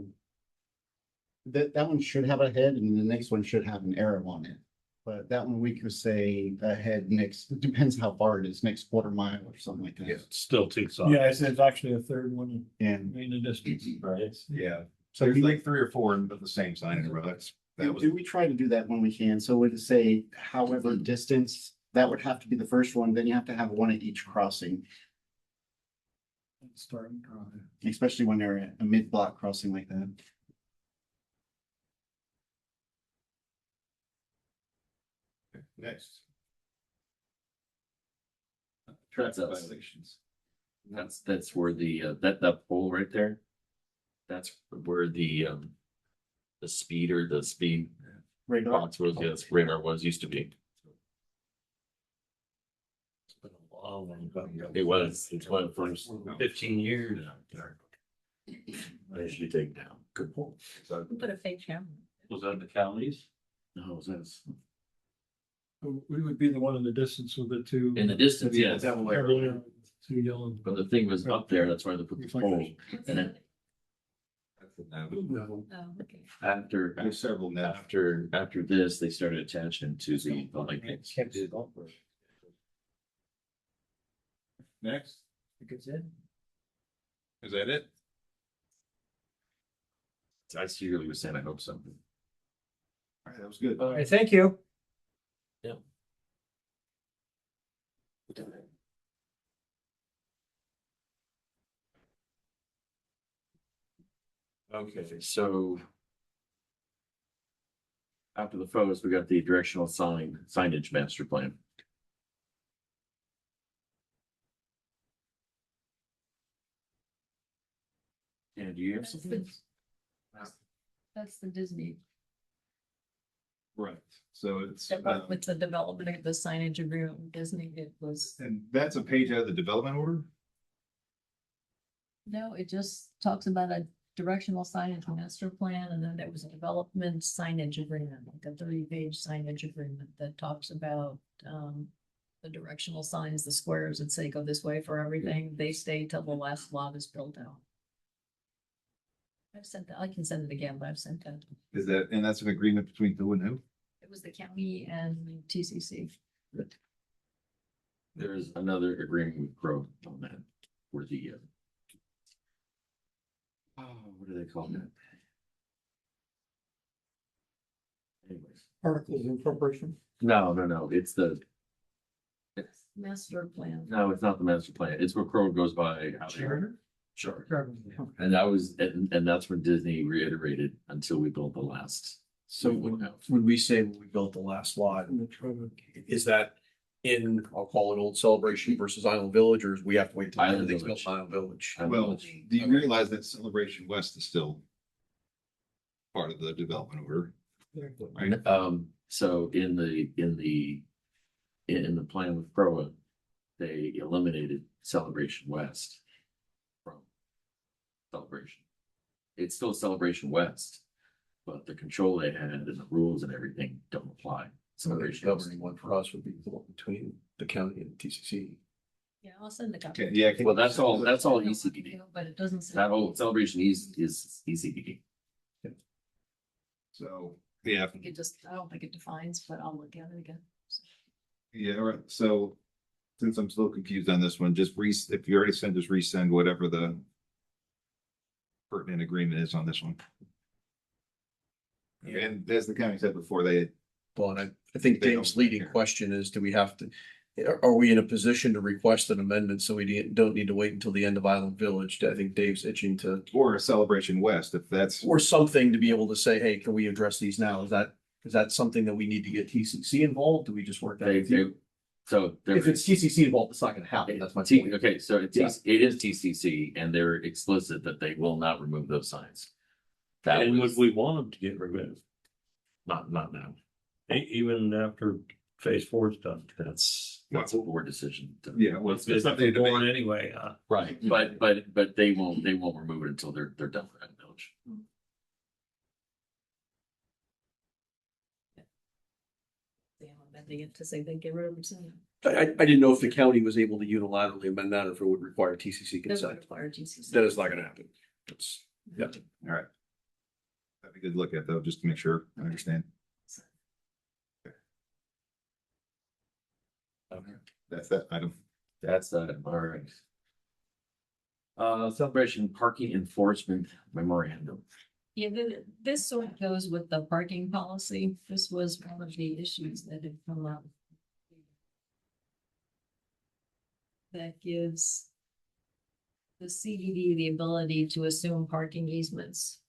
That one should have a head and the next one should have an arrow on it. But that one we could say ahead next, it depends how far it is, next quarter mile or something like Yeah. that. It's still too soft. Yeah, it's actually a third one And in the distance. Right. Yeah, so there's we, like 3 or 4 of the same sign in a row. That was, we try to do that when we can. So we'd say however distance, that would have to be the first one, then you have to have one at each crossing. Especially when they're at a mid-block crossing like that. next. That's Traffic us. violations. That's where that pole right there. That's where the speed Radar. box was, yes, radar was, used to be. It's been a long time. It's one of the first 15 years. They should be taken down. Good point. Put a fake camera. Was that the counties? No, that's We would be the one in the distance with the two. in the distance, yes. Two yellow. But the thing was up there, that's why they put the pole. And then Oh, okay. after, There's several now. after this, they started attaching to the lightnings. Can't do golf course. Next, That's it. is that it? I seriously was saying, I hope so. All right, that was good. All right, thank you. Okay, so after the photos, we got the directional signage master plan. And do you have That's something? That's the Disney, Right, so it's, with the development of the signage agreement with Disney, it was, and that's a page out of the development order? no, it just talks about a directional signage master plan, and then there was a development signage agreement, like a 30-page signage agreement that talks about, the directional signs, the squares that say go this way for everything, they stay till the last lot is built out. I've sent that, I can send it again, but I've sent that. Is that, and that's an agreement between who and who? It was the county and TCC. There's another agreement with Crow on that for the, what do they call that? Anyways, Articles of incorporation. no, it's Master plan. no, it's not the master plan. It's where Crow goes by. how they- Sure. And that was, and that's when Disney reiterated until we built the last. So when we say when we built the last lot, is that in, I'll call it Old Celebration versus Island Village, or is we have to wait till Island everything's Village. built in Island Village? Well, do you realize that Celebration West is still part of the development order? Right? So in the plan with Croa, they eliminated Celebration West from Celebration. it's still Celebration West. But the control they had and the rules and everything don't apply. So the Celebration West. governing one for us would be the one between the county and TCC. Yeah, I'll send the copy. Okay, yeah. Well, that's all ECBD. But it doesn't say. That whole Celebration East is ECBD. So, yeah, I think it just, I don't think it defines, but I'll look at it again. yeah, all right, so since I'm still confused on this one, just if you already sent, just resend whatever the pertinent agreement is on this one. And as the county said before, they, Well, and I think They Dave's don't leading care. question is, do we have to, are we in a position to request an amendment so we don't need to wait until the end of Island Village? I think Dave's itching to, or a Celebration West, if that's, or something to be able to say, hey, can we address these now? Is that something that we need to get TCC involved? Do we just work that They, with you? so. there- If it's TCC involved, it's not gonna happen. That's my point. Okay, so it's, Yeah. it is TCC and they're explicit that they will not remove those signs. That And would was, we want them to get removed, not now. even after phase 4 is done? That's a board decision. yeah, well, It's up to the board anyway, Right, but they won't remove it until they're done with that village. They am amending it to say they get rid of it. I didn't know if the county was able to unilaterally amend that or if it would require TCC Doesn't consent. require GCC. That is not gonna happen. It's, yeah. all right. That'd be good to look at though, just to make sure I understand. Okay, that's that item. That's all right. Celebration parking enforcement memorandum. Yeah, this sort of goes with the parking policy. This was one of the issues that had come up. That gives the CDD the ability to assume parking easements.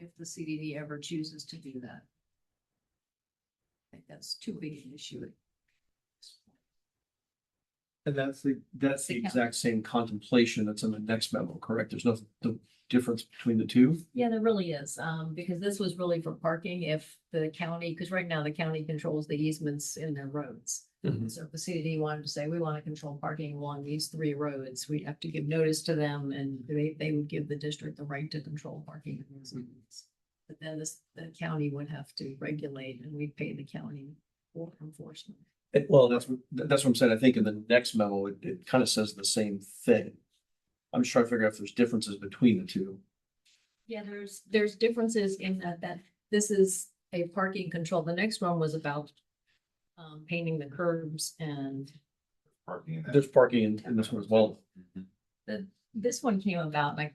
If the CDD ever chooses to do that. I think that's too big an issue. And that's the exact same contemplation that's in the next memo, correct? There's no difference between the two? Yeah, there really is, because this was really for parking if the county, because right now the county controls the easements in their roads. Mhm. So if the CDD wanted to say, we want to control parking along these 3 roads, we'd have to give notice to them and they would give the district the right to control parking. In those areas. But then the county would have to regulate and we'd pay the county for enforcement. Well, that's what I'm saying. I think in the next memo, it kind of says the same thing. I'm just trying to figure out if there's differences between the two. Yeah, there's differences in that this is a parking control. The next one was about painting the curbs and Parking in that. There's parking in this one as well. this one came about, I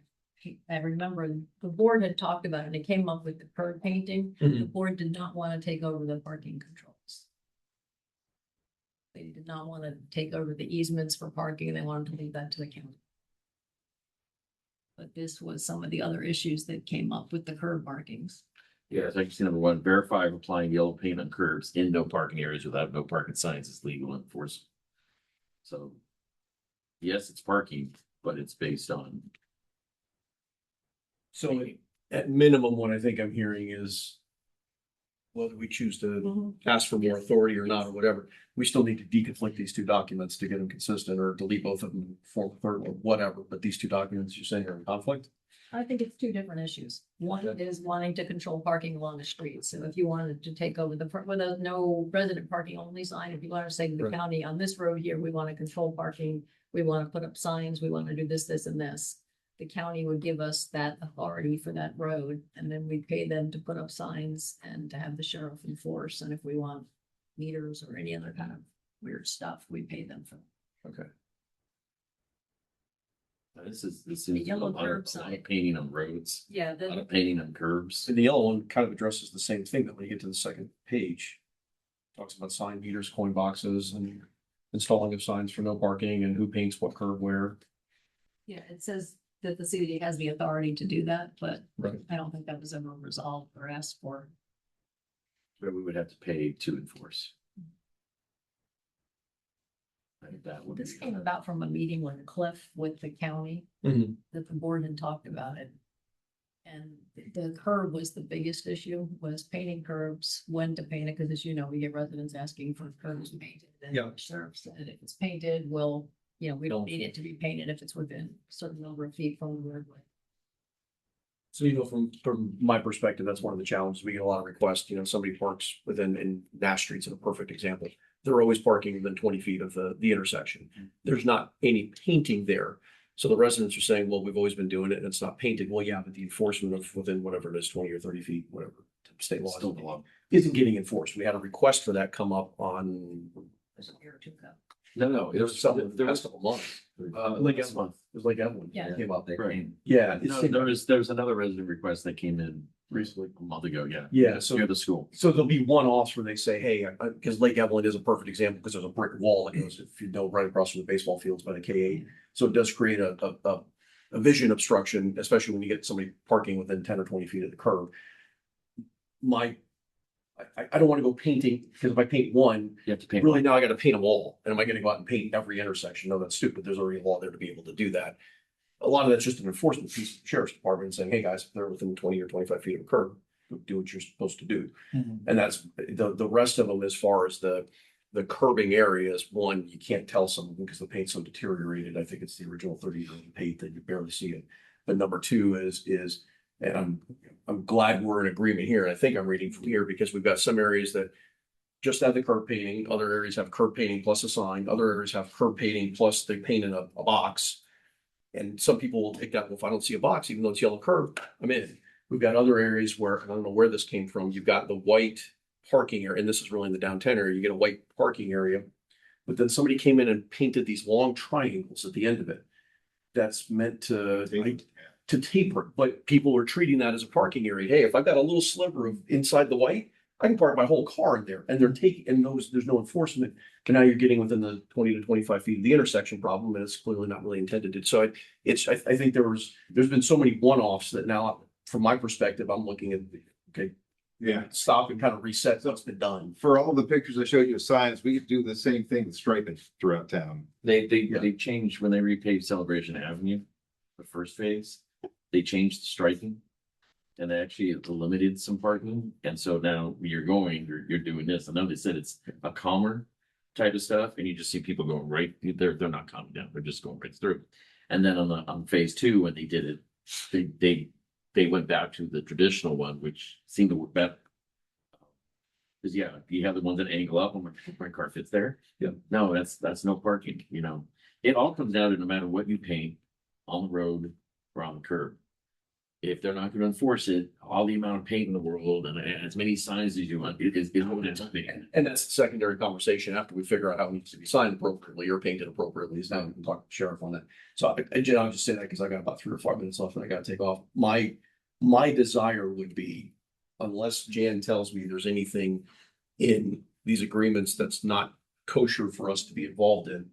remember the board had talked about it and it came up with the curb painting. The board did not want to take over the parking controls. They did not want to take over the easements for parking. They wanted to leave that to the county. But this was some of the other issues that came up with the curb markings. Yeah, so you see number 1, verify applying yellow paint on curbs in no parking areas without no parking signs is legal and enforceable. So. Yes, it's parking, but it's based on. So at minimum, what I think I'm hearing is whether we choose to ask for more authority or not, or whatever, we still need to deconflict these 2 documents to get them consistent or delete both of them and form a third or whatever. But these 2 documents you're saying are in conflict? I think it's 2 different issues. One is wanting to control parking along the street. So if you wanted to take over with a no resident parking only sign, if you want to say to the Right. county on this road here, we want to control parking. We want to put up signs, we want to do this, this and this. The county would give us that authority for that road and then we pay them to put up signs and to have the sheriff enforce. And if we want meters or any other kind of weird stuff, we pay them for. Okay. This is yellow a lot curb of sign. painting on roads, Yeah, a lot of painting on curbs. And the yellow one kind of addresses the same thing that when you get to the second page. Talks about sign meters, coin boxes and installing of signs for no parking and who paints what curb where. yeah, it says that the CDD has the authority to do that, but Right. I don't think that was ever resolved or asked for. But we would have to pay to enforce. I think that would This be. came about from a meeting with Cliff with the county, Mhm. that the board had talked about it. And the curb was the biggest issue, was painting curbs, when to paint it, because as you know, we get residents asking for curbs painted. And Yeah. the sheriff said if it's painted, well, we don't need it to be painted if it's within a certain number of feet from the roadway. So, from my perspective, that's one of the challenges. We get a lot of requests, somebody parks in Nash Street's a perfect example. They're always parking within 20 feet of the intersection. There's not any painting there. So the residents are saying, well, we've always been doing it and it's not painted. Well, yeah, but the enforcement of within whatever it is, 20 or 30 feet, whatever state law Still the law. isn't getting enforced. We had a request for that come up on, Was it a year or two ago? No, there was something, there was a couple months. Like last Evelyn, it was like Evelyn. Yeah. Came up. Right. Yeah. No, there was another resident request that came in recently, a month ago, yeah. Yeah, so- Near the school. So there'll be one-offs where they say, hey, because Lake Evelyn is a perfect example because there's a brick wall that goes, if you know, right across from the baseball fields by the K8. So it does create a vision obstruction, especially when you get somebody parking within 10 or 20 feet of the curb. I don't want to go painting, because if I paint one, You have to paint. really now I got to paint them all. And am I going to go out and paint every intersection? No, that's stupid. There's already a law there to be able to do that. A lot of that's just an enforcement piece of the sheriff's department saying, hey, guys, if they're within 20 or 25 feet of a curb, do what you're supposed to do. And that's the rest of them, as far as the curbing areas. One, you can't tell someone because the paint's so deteriorated. I think it's the original 30-year-old paint that you barely see it. But number two is, and I'm glad we're in agreement here. And I think I'm reading from here because we've got some areas that just have the curb painting, other areas have curb painting plus a sign, other areas have curb painting plus they paint in a box. And some people will take that, well, if I don't see a box, even though it's yellow curb, I'm in. We've got other areas where, I don't know where this came from, you've got the white parking area, and this is really in the downtown area, you get a white parking area. But then somebody came in and painted these long triangles at the end of it. That's meant to taper, but people are treating that as a parking area. Hey, if I've got a little sliver of inside the white, I can park my whole car in there, and they're taking, and there's no enforcement. And now you're getting within the 20 to 25 feet of the intersection problem, and it's clearly not really intended to. So I think there's been so many one-offs that now, from my perspective, I'm looking at, okay, Yeah. stop and kind of reset what's been done. For all the pictures I showed you of signs, we could do the same thing with striping throughout town. They changed when they repaved Celebration Avenue, the first phase, they changed the striping. And they actually limited some parking, and so now you're doing this. I know they said it's a calmer type of stuff, and you just see people going right. They're not calming down; they're just going right through. And then on phase two, when they did it, they went back to the traditional one, which seemed to work better. Because yeah, you have the ones that angle up, and my car fits there. Yeah, no, that's no parking. It all comes down to no matter what you paint on the road or on the curb. If they're not going to enforce it, all the amount of paint in the world and as many signs as you want, it is what it's being. and that's the secondary conversation after we figure out how it needs to be signed appropriately or painted appropriately. Is now we can talk to the sheriff on that. So I'll just say that because I got about 3 or 4 minutes left and I got to take off. My desire would be, unless Jan tells me there's anything in these agreements that's not kosher for us to be involved in,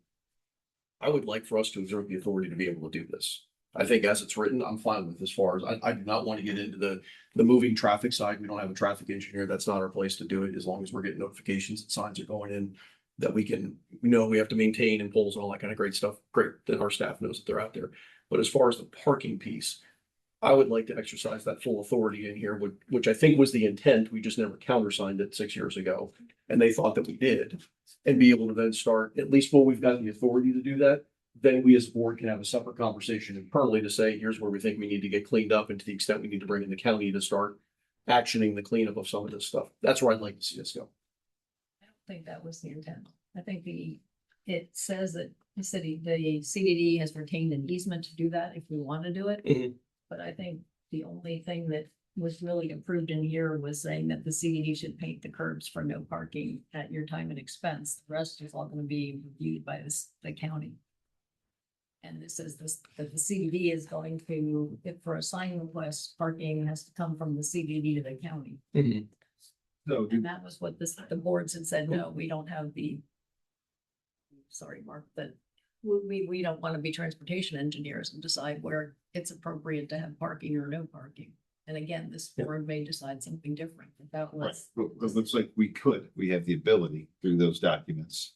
I would like for us to exert the authority to be able to do this. I think as it's written, I'm fine with as far as I do not want to get into the moving traffic side. We don't have a traffic engineer. That's not our place to do it. As long as we're getting notifications that signs are going in, that we have to maintain and poles and all that kind of great stuff. Great that our staff knows that they're out there. But as far as the parking piece, I would like to exercise that full authority in here, which I think was the intent. We just never countersigned it 6 years ago. And they thought that we did, and be able to then start, at least when we've got the authority to do that, then we as a board can have a separate conversation internally to say, here's where we think we need to get cleaned up, and to the extent we need to bring in the county to start actioning the cleanup of some of this stuff. That's where I'd like to see us go. I don't think that was the intent. I think it says that the CDD has retained an easement to do that if we want to do it. Mhm. But I think the only thing that was really approved in here was saying that the CDD should paint the curbs for no parking at your time and expense. The rest is all going to be reviewed by the county. And this says that the CDD is going to, if for a sign request, parking has to come from the CDD to the county. So And that was what the boards had said, no, we don't have sorry, Mark, that we don't want to be transportation engineers and decide where it's appropriate to have parking or no parking. And again, this board may decide something different. But that right, was. but it looks like we have the ability through those documents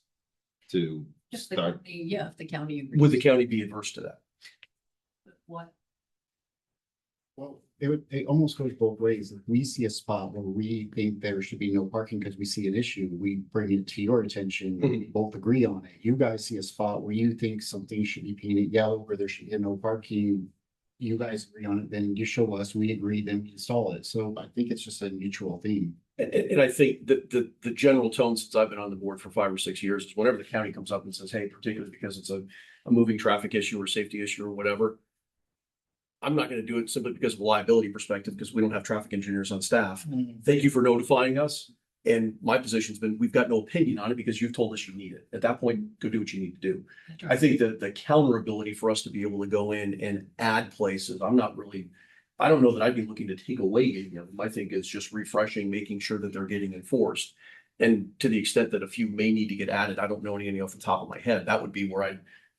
to If the start. county, yeah, if the county agrees. Would the county be adverse to that? What? Well, it almost goes both ways. If we see a spot where we think there should be no parking because we see an issue, we bring it to your attention, we both agree on it. You guys see a spot where you think something should be painted yellow, where there should be no parking, you guys agree on it, then you show us, we agree, then we install it. So I think it's just a mutual thing. And I think the general tone since I've been on the board for 5 or 6 years is whenever the county comes up and says, hey, particularly because it's a moving traffic issue or safety issue or whatever, I'm not going to do it simply because of a liability perspective, because we don't have traffic engineers on staff. Thank you for notifying us. And my position's been, we've got no opinion on it because you've told us you need it. At that point, go do what you need to do. I think that the counter ability for us to be able to go in and add places, I don't know that I'd be looking to take away any of them. I think it's just refreshing, making sure that they're getting enforced. And to the extent that a few may need to get added, I don't know any off the top of my head. That would be where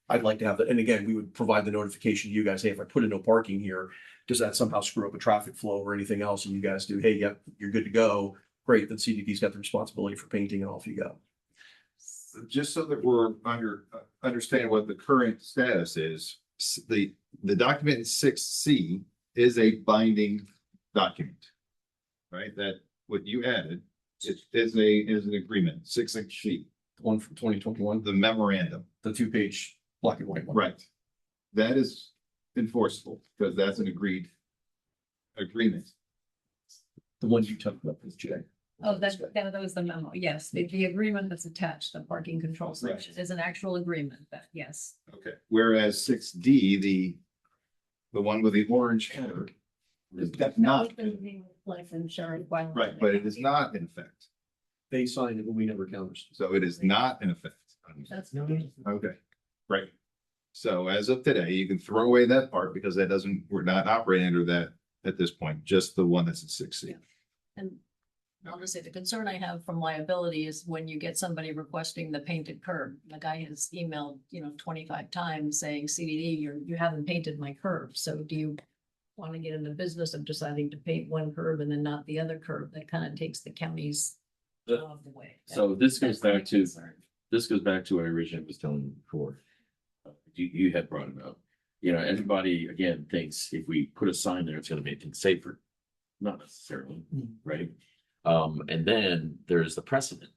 I'd like to have that. And again, we would provide the notification to you guys, hey, if I put in no parking here, does that somehow screw up a traffic flow or anything else? And you guys do, hey, yep, you're good to go. Great, then CDD's got the responsibility for painting and off you go. Just so that we're understanding what the current status is, the document in 6C is a binding document. Right, that what you added, it is an agreement, 6C. One from 2021, The memorandum. the 2-page black and white one. Right. That is enforceable because that's an agreed agreement. The one you talked about with Jay. Oh, that was the memo. Yes, the agreement that's attached, the parking control section is an actual agreement, but yes. Okay. Whereas 6D, the one with the orange header, is not, right, but it is not in effect. They signed it, but we never countered. So it is not in effect. That's Okay, right. So as of today, you can throw away that part because we're not operating under that at this point, just the one that's in 6C. Yeah. And honestly, the concern I have from liability is when you get somebody requesting the painted curb. The guy has emailed, 25 times saying, CDD, you haven't painted my curb. So do you want to get in the business of deciding to paint one curb and then not the other curb? That kind of takes the county's job away. So this goes That's my back to, concern. what I originally was telling you before. You had brought it up. Everybody again thinks if we put a sign there, it's gonna make things safer. Not necessarily, right? And then there's the precedent.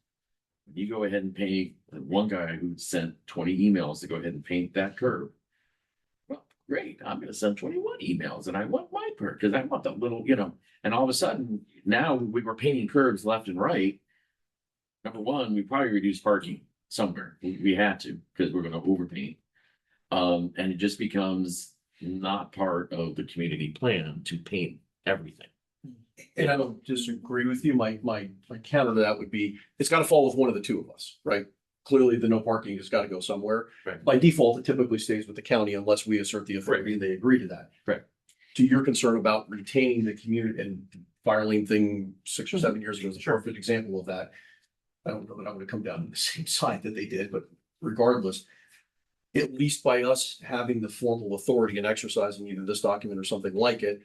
You go ahead and paint, one guy who sent 20 emails to go ahead and paint that curb. Well, great, I'm gonna send 21 emails and I want my curb because I want the little, and all of a sudden now we were painting curbs left and right. Number one, we probably reduced parking somewhere. We had to because we're gonna overpaint. And it just becomes not part of the community plan to paint everything. And I don't disagree with you. My counter to that would be, it's got to fall with one of the two of us, right? Clearly, the no parking has got to go somewhere. Right. By default, it typically stays with the county unless we assert the authority and they agree to that. Right. To your concern about retaining the community and fire lane thing 6 or 7 years ago is a perfect example of that. I don't know that I would have come down to the same side that they did, but regardless, at least by us having the formal authority and exercising either this document or something like it,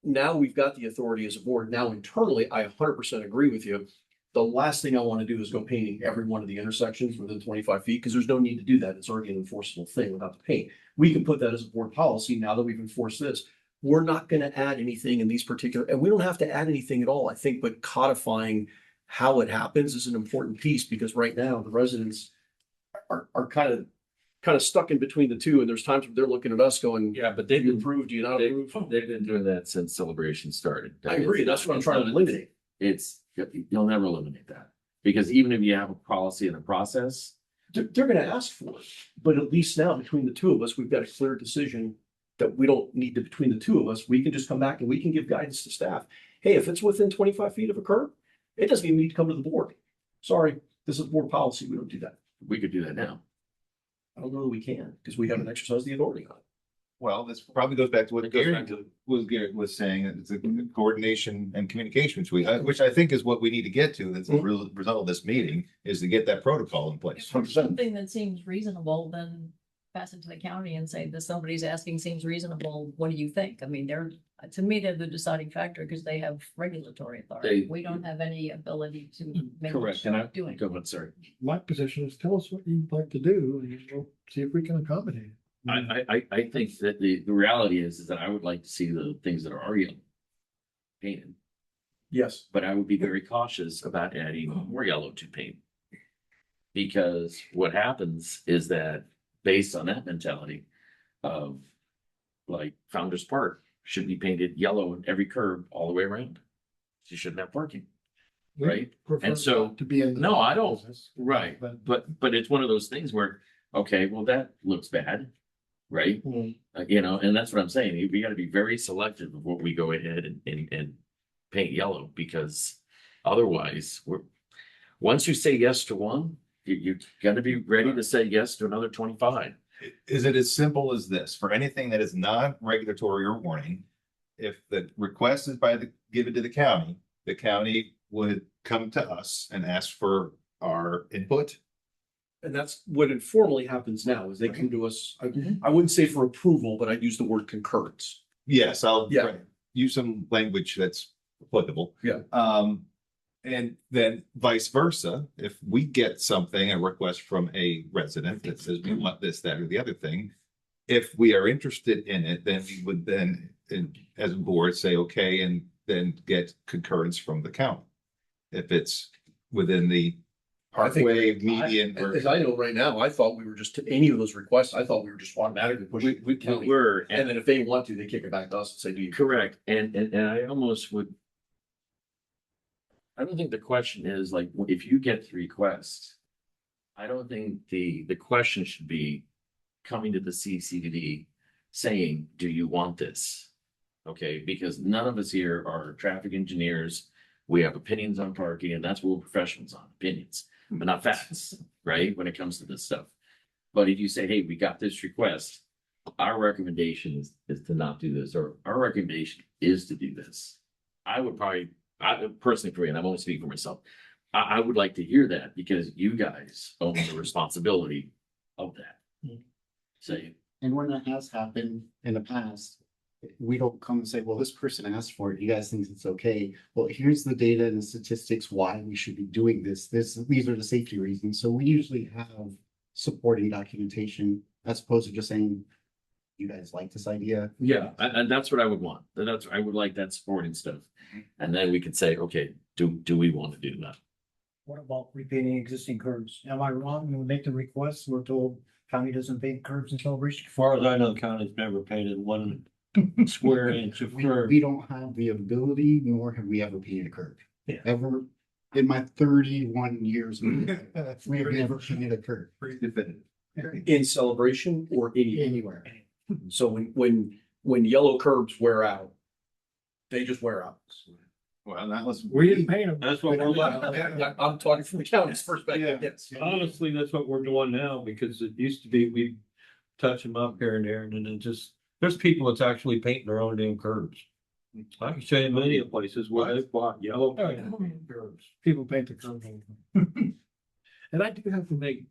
now we've got the authority as a board. Now internally, I 100% agree with you. The last thing I want to do is go painting every one of the intersections within 25 feet because there's no need to do that. It's already an enforceable thing without the paint. We can put that as a board policy now that we've enforced this. We're not going to add anything in these particular, and we don't have to add anything at all, I think, but codifying how it happens is an important piece because right now the residents are kind of stuck in between the two. And there's times where they're looking at us going, Yeah, but do you approve? Do you not approve? They've been doing that since celebration started. I agree. That's what I'm trying to eliminate. You'll never eliminate that. Because even if you have a policy and a process, They're going to ask for it. But at least now between the two of us, we've got a clear decision that we don't need to, between the two of us, we can just come back and we can give guidance to staff. Hey, if it's within 25 feet of a curb, it doesn't even need to come to the board. Sorry, this is board policy. We don't do that. we could do that now. I don't know that we can because we haven't exercised the authority on it. Well, this probably goes back to what It goes Gary back to- was saying, that it's a coordination and communication between, which I think is what we need to get to. That's the result of this meeting, is to get that protocol in place. If there's something that seems reasonable, then pass it to the county and say that somebody's asking seems reasonable. What do you think? I mean, to me, they're the deciding factor because they have regulatory authority. We don't have any ability to make Correct, and doing. go ahead, sorry. My position is tell us what you'd like to do and we'll see if we can accommodate it. I think that the reality is that I would like to see the things that are already painted, Yes. but I would be very cautious about adding more yellow to paint. Because what happens is that based on that mentality of like Founder's Park should be painted yellow in every curb all the way around. You shouldn't have parking, right? Prefer And so- not to be in. the No, I don't. business, Right, But but it's one of those things where, okay, well, that looks bad, right? Mm. You know, and that's what I'm saying. We gotta be very selective of what we go ahead and paint yellow, because otherwise, once you say yes to one, you gotta be ready to say yes to another 25. Is it as simple as this? For anything that is non-regulatory or warning, if the request is given to the county would come to us and ask for our input. And that's what informally happens now, is they come to us, Mhm. I wouldn't say for approval, but I'd use the word concurrence. Yes, I'll Yeah. use some language that's applicable. Yeah. And then vice versa, if we get something, a request from a resident that says we want this, that, or the other thing. If we are interested in it, then we would then, as a board, say, okay, and then get concurrence from the county. If it's within the I think- parkway median. or- As I know right now, I thought we were just, to any of those requests, I thought we were just automatically pushing it to the county. Were, And then if they want to, they kick it back to us and say, do you? correct, and I almost would. I don't think the question is like, if you get the request, I don't think the question should be coming to the CCD saying, do you want this? Okay, because none of us here are traffic engineers. We have opinions on parking, and that's what we're professionals on, opinions, but not facts, right? When it comes to this stuff. But if you say, hey, we got this request, our recommendation is to not do this, or our recommendation is to do this. I would probably, I personally, for me, and I'm only speaking for myself, I would like to hear that, because you guys own the responsibility of that. Say, And when that has happened in the past, we don't come and say, well, this person asked for it. You guys think it's okay. Well, here's the data and the statistics why we should be doing this. These are the safety reasons. So we usually have supporting documentation as opposed to just saying, you guys like this idea? yeah, and that's what I would want. I would like that supporting stuff. And then we could say, okay, do we want to do that? What about repainting existing curbs? Am I wrong? When we make the request, we're told county doesn't paint curbs in Celebration? As far as I know, the county's never painted one square inch of curb. We don't have the ability, nor have we ever painted a curb. Yeah. Ever in my 31 years, we have never painted a curb Pretty definitive. In Celebration or anywhere. So when yellow curbs wear out, they just wear out. Well, that was. We didn't paint them. That's what we're like. I'm talking from the county's perspective, yes. Honestly, that's what we're doing now, because it used to be, we touch them up here and there, and then it just, there's people that's actually painting their own damn curbs. I can show you many places where they've bought yellow Oh, yeah. curbs. People paint the curbs. And I do have to make.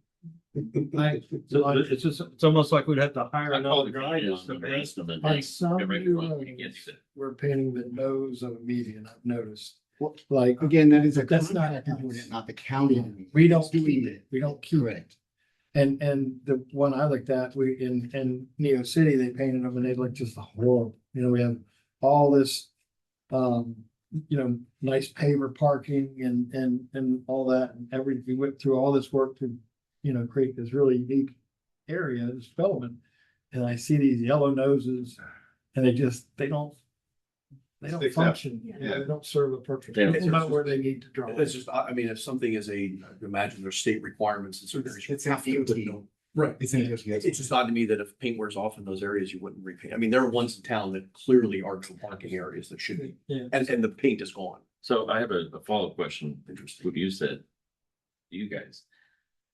So it's just, it's almost like we'd have to hire I call another the guy grind just on to the paint. rest of it. on some Get ready to new run, you can't do roads, that. we're painting the nose of a median, I've noticed. Well, Like, Again, that is a That's not contractor us. doing it, not the county. we don't doing keep it, we don't keep it. Correct. And the one I looked at, in Neo City, they painted them and they look just horrible. You know, we have all this, nice paver parking and all that. And we went through all this work to, create this really unique area, this development. And I see these yellow noses and they don't Sticks out. function. Yeah. They don't serve a purpose. They don't It's not where they need to draw. It's just, I mean, if something is I imagine there's state requirements in certain areas. It's you have to, but DOT. don't- Right. It's in It's just odd to me that if paint wears off in those areas, you wouldn't repaint. I mean, there are ones in town that clearly are no parking areas that should be, Yeah. and the paint is gone. So I have a follow-up question, interesting, what you said, you guys.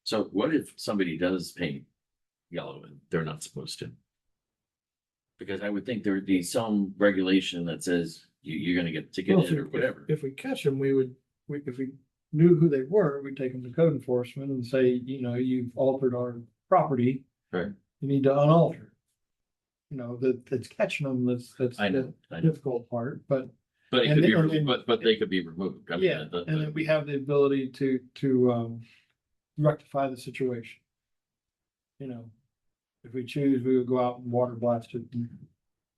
So what if somebody does paint yellow and they're not supposed to? Because I would think there would be some regulation that says you're gonna get Well, ticketed or whatever. If we catch them, if we knew who they were, we'd take them to code enforcement and say, you've altered our property. Right. You need to unalter. That's catching them, that's I know, the I know, difficult part, but but it and could be, then- but they could be removed. I mean, yeah, and then we have the ability to rectify the situation. If we choose, we would go out and water blast it,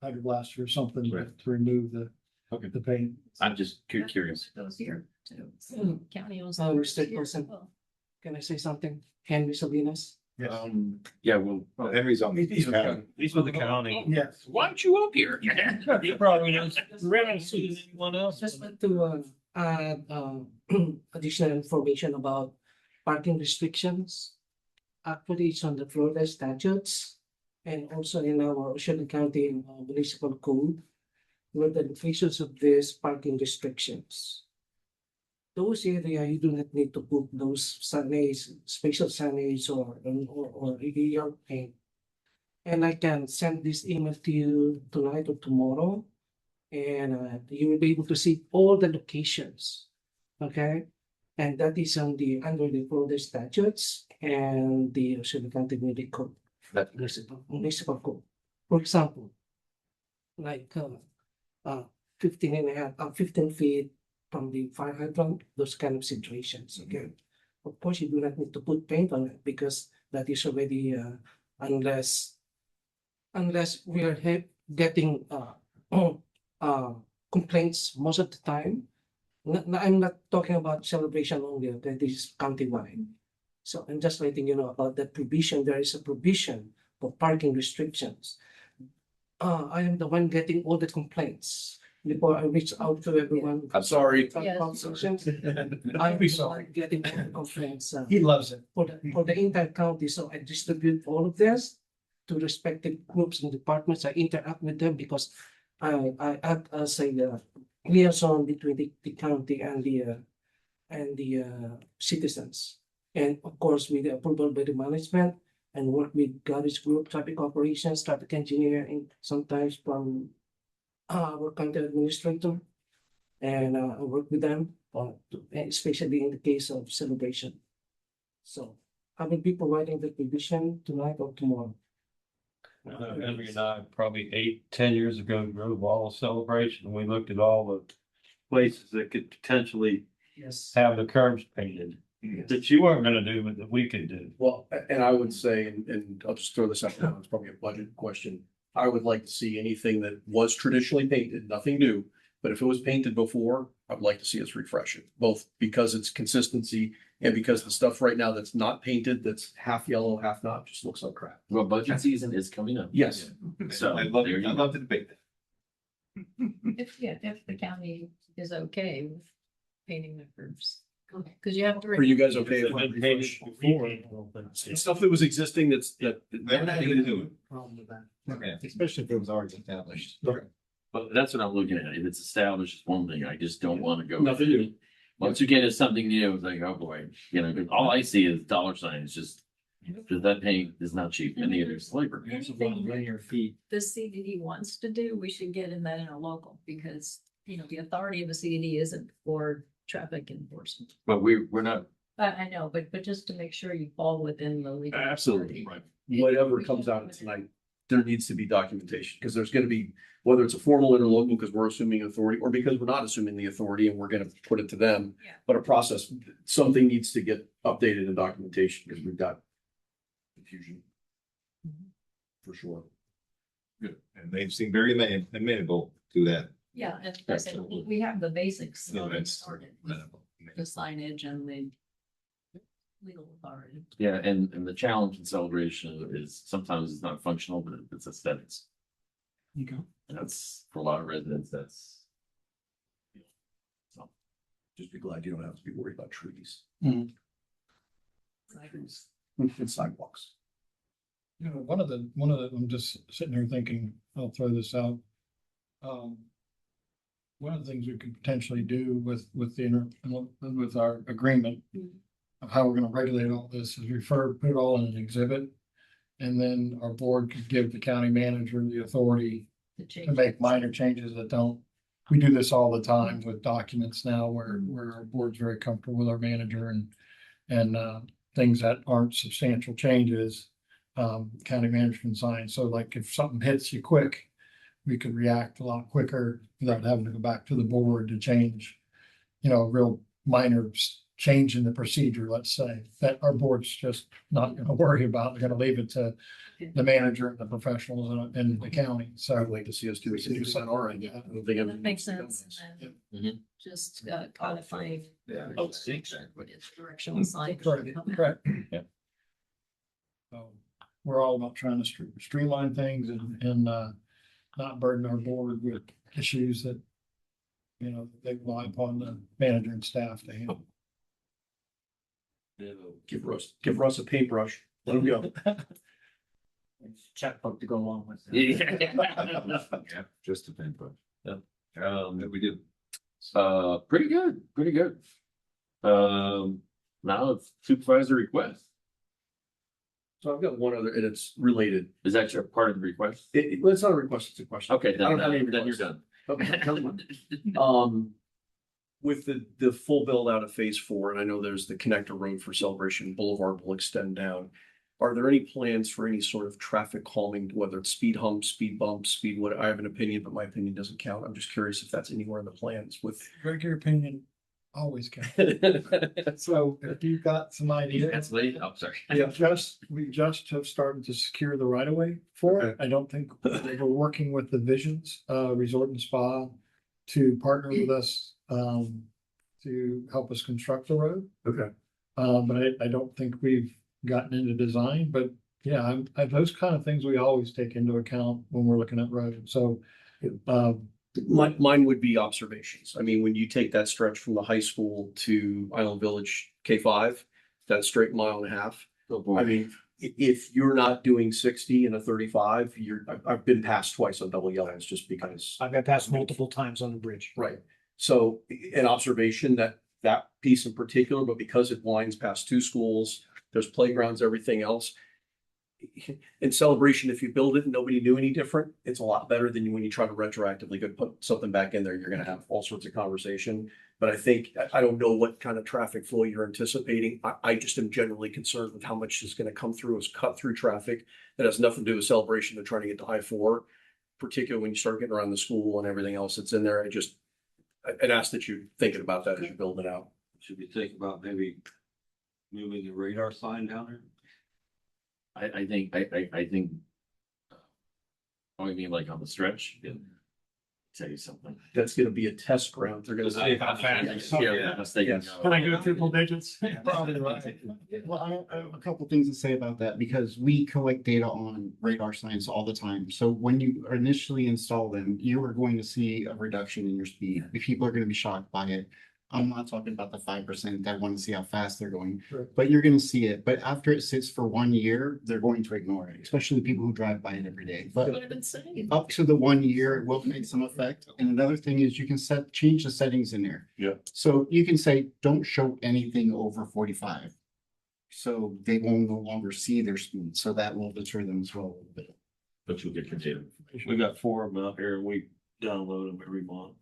hydro blast or something to Right. remove Okay. the paint. I'm just curious. Those here too. So County owns. Mr. those here as Person. well. Can I say something? Henry Salinas. Yeah, well, Well, Henry's on. These are the county. Yes. why don't you up here? You probably know, Reverend sees anyone else. Just want to add additional information about parking restrictions. Actually, it's on the Florida statutes and also in our Ocean County municipal code, where the locations of these parking restrictions. Those area you do not need to put those signage, special signage or illegal paint. And I can send this email to you tonight or tomorrow. And you will be able to see all the locations. Okay? And that is on the under the Florida statutes and the Ocean County Municipal Code. Municipal Code. For example, like 15 feet from the fire hydrant, those kind of situations. Okay. Of course, you do not need to put paint on it because that is already unless we are getting complaints most of the time. I'm not talking about celebration only, okay? This is countywide. So I'm just letting you know about that provision. There is a provision for parking restrictions. I am the one getting all the complaints before I reach out to everyone. I'm sorry. Yes. I'm the one getting all the complaints He loves it. for the entire county. So I distribute all of this to respective groups and departments. I interact with them because I act as a liaison between the county and the citizens. And of course, with the approval by the management and work with garbage group, traffic operations, traffic engineer, and sometimes from our county administrator. And I work with them, especially in the case of celebration. So I will be providing the provision tonight or tomorrow. Henry and I, probably 8, 10 years ago, drove all the celebration, and we looked at all the places that could potentially Yes. have the curbs painted. That you weren't gonna do, but that we could do. Well, and I would say, and I'll just throw this out now, it's probably a budget question. I would like to see anything that was traditionally painted, nothing new. But if it was painted before, I'd like to see us refresh it, both because it's consistency and because the stuff right now that's not painted, that's half yellow, half not, just looks like crap. Well, budget season is coming up. Yes. So I'd love, there you I'd go. love to debate that. If the county is okay with painting the curbs. Because you have to. Are you guys okay if It's I been painted refresh? before. Stuff that was existing that. They're not gonna do it. Problem with that. Yeah. Especially if it was already established. But that's what I'm looking at. If it's established, it's one thing. I just don't want to go. Nothing new. Once you get into something new, it's like, oh boy, 'cause all I see is dollar signs, just, because that paint is not cheap and neither is labor. Anything Linear feet. the CDD wants to do, we should get in that in a local, because, the authority of a CDD isn't for traffic enforcement. But we're not, I know, but just to make sure you fall within the legal. Absolutely, authority. right. Whatever comes out of tonight, there needs to be documentation, because there's gonna be, whether it's a formal interlocal, because we're assuming authority, or because we're not assuming the authority and we're gonna put it to them. Yeah. But a process, something needs to get updated in documentation, because we've got confusion. For sure. Good. And they seem very amenable to that. Yeah, and like I said, we have the basics No, already that's started, amenable. the signage and the legal authority. yeah, and the challenge in celebration is sometimes it's not functional, but it's aesthetics. You go. And that's, for a lot of residents, that's. Just be glad you don't have to be worried about trees Mm-hmm. and sidewalks. One of the, I'm just sitting here thinking, I'll throw this out. One of the things we could potentially do with our agreement of how we're gonna regulate all this is put it all in an exhibit. And then our board could give the county manager the authority To change. to make minor changes that don't. We do this all the time with documents now where our board's very comfortable with our manager and things that aren't substantial changes. County manager can sign. So like if something hits you quick, we could react a lot quicker without having to go back to the board to change, a real minor change in the procedure, let's say, that our board's just not gonna worry about. They're gonna leave it to the manager and the professionals in the county. So I'd like to see us do a new sign our end. I don't think That everything makes needs to be sense. done. And Mhm. then just codifying. Yeah. Oh, exactly. What is directional sign. correct. So we're all about trying to streamline things and not burden our board with issues that, you know, they rely upon the manager and staff to handle. Give Russ a paintbrush. Let him go. Checkbook to go along with it. Yeah, just a paintbrush. We do. Pretty good, pretty good. Now it's supervisor request. So I've got one other, and it's related. Is that your part of the request? Well, it's not a request, it's a question. Okay, I don't have any then you're requests. done. Okay, never mind. With the full build out of phase 4, and I know there's the connector road for Celebration Boulevard will extend down. Are there any plans for any sort of traffic calming, whether it's speed humps, speed bumps, speed, what, I have an opinion, but my opinion doesn't count. I'm just curious if that's anywhere in the plans with. Your opinion always counts. So if you've got some ideas. That's late. Oh, sorry. We just have started to secure the right of way for it. I don't think we're working with the Visions Resort and Spa to partner with us to help us construct the road. Okay. But I don't think we've gotten into design, but yeah, those kind of things we always take into account when we're looking at roads. So Mine would be observations. I mean, when you take that stretch from the high school to Island Village K5, that straight 1.5 miles. I mean, if you're not doing 60 and a 35, I've been past twice on double yellows just because. I've been passed multiple times on the bridge. Right. So an observation that piece in particular, but because it winds past 2 schools, there's playgrounds, everything else. In Celebration, if you build it and nobody knew any different, it's a lot better than when you try to retroactively go put something back in there. You're going to have all sorts of conversation. But I think, I don't know what kind of traffic flow you're anticipating. I just am generally concerned with how much is going to come through as cut through traffic that has nothing to do with Celebration and trying to get to I-4, particularly when you start getting around the school and everything else that's in there. I'd ask that you're thinking about that as you're building it out. Should we think about maybe moving the radar sign down there? I think, oh, you mean like on the stretch? Yeah. Tell you something. That's going to be a test ground. They're going to see how fast. Yeah, that's they can Yes. go. can I go triple digits? Probably right. Well, I have a couple things to say about that because we collect data on radar signs all the time. So when you initially install them, you are going to see a reduction in your speed. People are going to be shocked by it. I'm not talking about the 5% that want to see how fast they're going, Sure. but you're going to see it. But after it sits for 1 year, they're going to ignore it, especially the people who drive by it every day. That's But what I've been saying. up to the 1 year, it will make some effect. And another thing is you can change the settings in there. Yeah. So you can say, don't show anything over 45. So they will no longer see their speed. So that will deter them as well a little bit. But you'll get your data. We got 4 of them out here and we download them every month.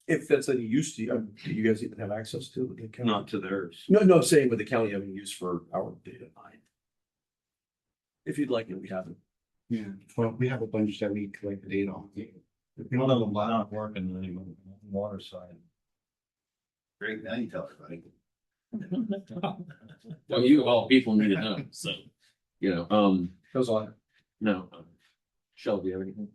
If that's any use to you, do you guys even have access to the county? Not to theirs. No, I'm saying with the county having use for our data. If you'd like it, we have it. Yeah. Well, we have a bunch that we collect the data on. One of them's not working anymore, water side. Great, now you tell everybody. Well, you all people need to know, so, you know, Goes on. no. Shell, do you have anything?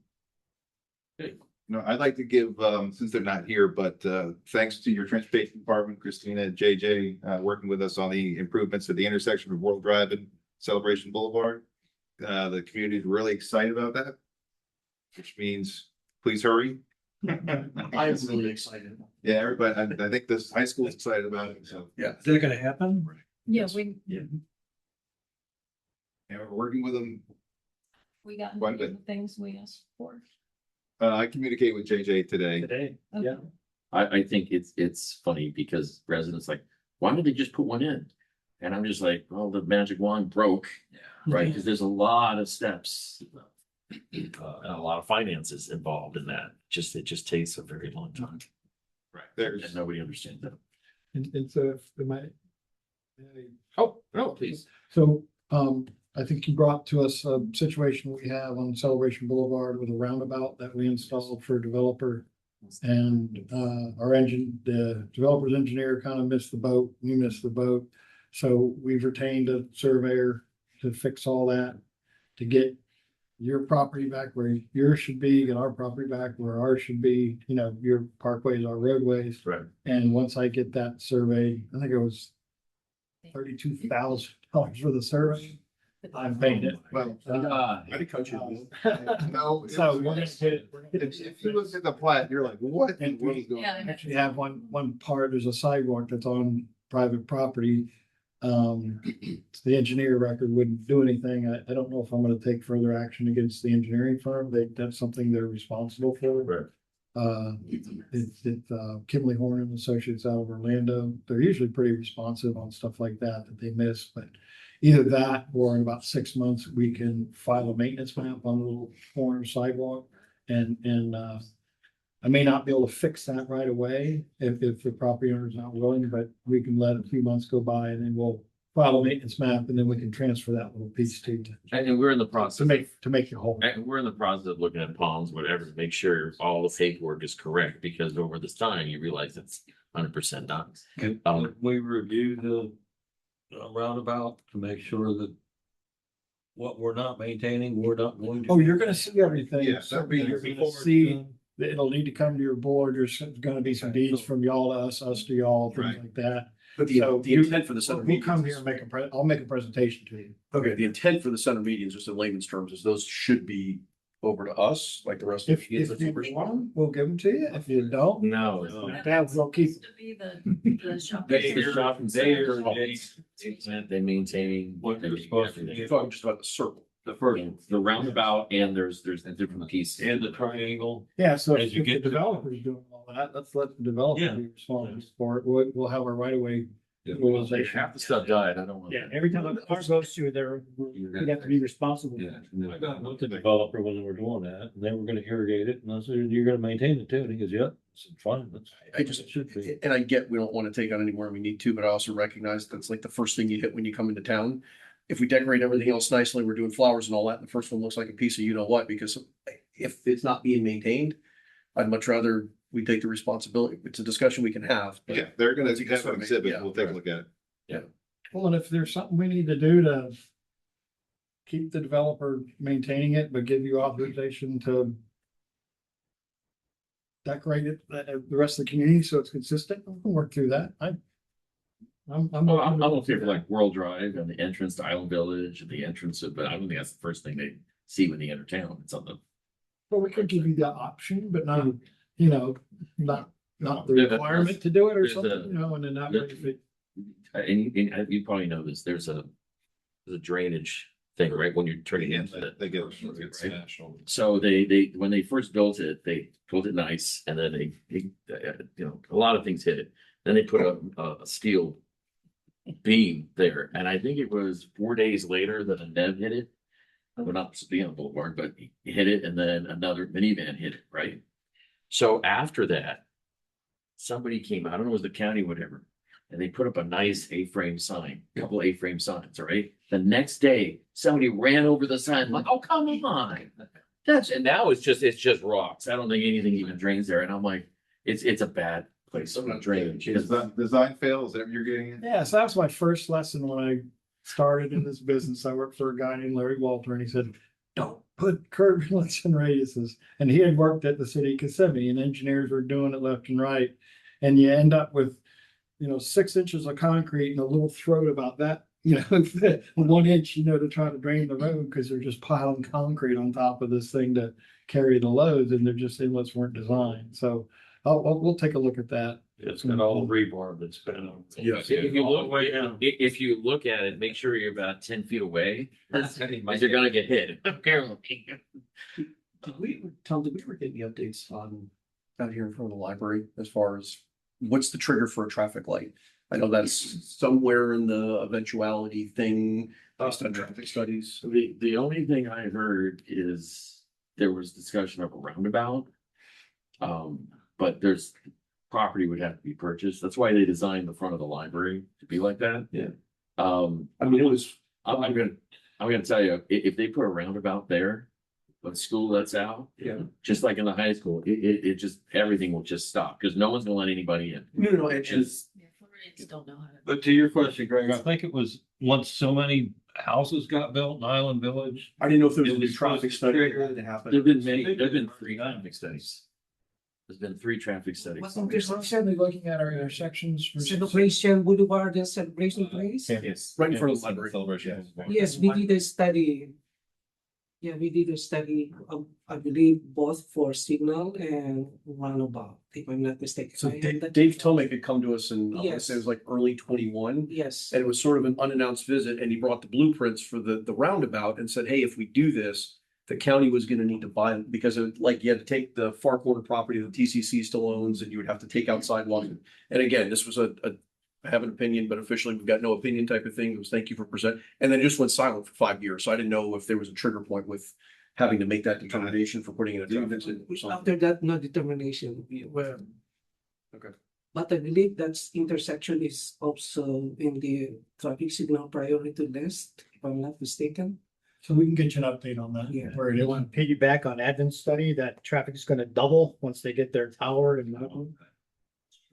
No, I'd like to give, since they're not here, but thanks to your transportation department, Christina and JJ, working with us on the improvements at the intersection of World Drive and Celebration Boulevard. The community is really excited about that, which means please hurry. I'm really excited. Yeah, everybody, I think this high school is excited about it, so. Yeah. Is that gonna happen? Yeah, we And we're working with them. got Quite a the bit. things we asked for. I communicate with JJ today. Today. Okay. I think it's funny because residents like, why did they just put one in? And I'm just like, well, the magic wand broke, right? Because there's a lot of steps. And a lot of finances involved in that. It just takes a very long time. Right. And There's, nobody understands that. And so if am I. Oh, no, please. So, I think you brought to us a situation we have on Celebration Boulevard with a roundabout that we installed for a developer. And, the developer's engineer kind of missed the boat, we missed the boat. So we've retained a surveyor to fix all that, to get your property back where yours should be, get our property back where ours should be, you know, your parkways, our roadways. Right. And once I get that survey, I think it was 32,000 dollars for the survey. I'm paying it. Well, I could coach you. no. it So was- we're gonna get it. If you look at the plat, you're like, what in the world is going on? Yeah. Actually have one part, there's a sidewalk that's on private property. The engineer record wouldn't do anything. I don't know if I'm gonna take further action against the engineering firm. That's something they're responsible for. Right. It's Kimley Horn and Associates out of Orlando. They're usually pretty responsive on stuff like that they miss, but either that or in about 6 months, we can file a maintenance map on the little corner sidewalk. And I may not be able to fix that right away if the property owner is not willing, but we can let a few months go by and then we'll file a maintenance map and then we can transfer that little piece to And we're in the process. to make you whole. And we're in the process of looking at palms, whatever, to make sure all the paperwork is correct, because over this time, you realize it's 100% done. Can Um, we review the roundabout to make sure that what we're not maintaining, we're not going to. Oh, you're gonna see everything. Yeah, So that'd be you're easy. gonna see, that it'll need to come to your board. There's gonna be some deeds from y'all to us to y'all, things Right. like that. But So the you- intent for the center We'll meetings. come here and I'll make a presentation to you. Okay, the intent for the center meetings, just in layman's terms, is those should be over to us, like the rest of If the you want them, we'll give them to you. If you don't, No, it's not. that we'll keep. To be the shopping. It's the shopping center. They maintaining. What they're supposed to do. You're talking just about the circle. The first, the roundabout, and there's different pieces. And the triangle. Yeah, so As if you the get to- developer's doing all that, let's let the developer Yeah. be responsible for it. We'll have a right of way. Half the stuff died, I don't want. Yeah, every time a car goes through there, we have to be responsible. Yeah. I got with the developer when they were doing that, and they were gonna irrigate it, and I said, you're gonna maintain it too, and he goes, yep, I said, fine, that's. I just, it should be. and I get, we don't want to take on any more than we need to, but I also recognize that's like the first thing you hit when you come into town. If we decorate everything else nicely, we're doing flowers and all that, and the first one looks like a piece of you know what, because if it's not being maintained, I'd much rather we take the responsibility. It's a discussion we can have. but- Yeah, they're gonna It's a have an survey, exhibit. yeah. We'll take a look at it. Well, and if there's something we need to do to keep the developer maintaining it, but give you authorization to decorate it, the rest of the community, so it's consistent, we can work through that. I'm I'm okay for like World Drive and the entrance to Island Village and the entrance of, but I don't think that's the first thing they see when they enter town. It's on the. Well, we could give you that option, but not, not the There's a- requirement to do it or there's something, a- and then that way, if it. And you probably know this, there's a drainage thing, right, when you're turning into the. They get Right? smashed. So they, when they first built it, they built it nice, and then a lot of things hit it. Then they put a steel beam there, and I think it was 4 days later that a Nev hit it. Well, not Sabina Boulevard, but he hit it, and then another minivan hit it, right? So after that, somebody came, I don't know, it was the county, whatever, and they put up a nice A-frame sign, couple A-frame signs, all right? The next day, somebody ran over the sign, like, oh, come on. And now it's just rocks. I don't think anything even drains there. And I'm like, it's a bad place for drainage. Is that design fail? Is that what you're getting at? Yeah, so that was my first lesson when I started in this business. I worked for a guy named Larry Walter, and he said, don't put curb inlets and radiuses. And he had worked at the city of Kissimmee, and engineers were doing it left and right. And you end up with, 6 inches of concrete and a little throat about that, 1 inch, to try to drain the road, because they're just piling concrete on top of this thing to carry the loads, and they're just inlets weren't designed. So we'll take a look at that. It's got all the rebar that's been. Yeah. If you All the look, way down. if you look at it, make sure you're about 10 feet away, or you're gonna get hit. Apparently. Tom, did we ever get any updates on out here in front of the library as far as what's the trigger for a traffic light? I know that's somewhere in the eventuality thing based on traffic studies. The only thing I heard is there was discussion of a roundabout. But there's property would have to be purchased. That's why they designed the front of the library to be like that. Yeah. I mean, it was, I'm gonna tell you, if they put a roundabout there, but school lets out, Yeah. just like in the high school, it just, everything will just stop, because no one's gonna let anybody in. No, it's just, Yeah, Floridians don't know how to. But to your question, Greg, I think it was once so many houses got built in Island Village. I didn't know if there was It a new was traffic supposed to study trigger- that happened. There've been 3 traffic studies. There's been 3 traffic studies. What We're intersection? constantly looking at our intersections for. Celebration Boulevard and Celebration Place? Yes. Right in front of the library. Celebration. Yes, we did a study. Yeah, we did a study, I believe, both for signal and roundabout, if I'm not mistaken. So I have Dave, that- Dave Tomek had come to us in, I want to Yes. say it was like early 21. Yes, And it was sort of an unannounced visit, and he brought the blueprints for the roundabout and said, hey, if we do this, the county was gonna need to buy them, because it, like, you had to take the far corner property that the TCC still owns, and you would have to take out sidewalks. And again, this was I have an opinion, but officially we've got no opinion type of thing. It was thank you for present, and then just went silent for 5 years. So I didn't know if there was a trigger point with having to make that determination for putting in a traffic signal or something. after that, no determination, we were. Okay. But I believe that intersection is also in the traffic signal priority list, if I'm not mistaken. So we can get you an update on that. Yeah. Where it You is. want to piggyback on Advin's study that traffic is gonna double once they get their tower and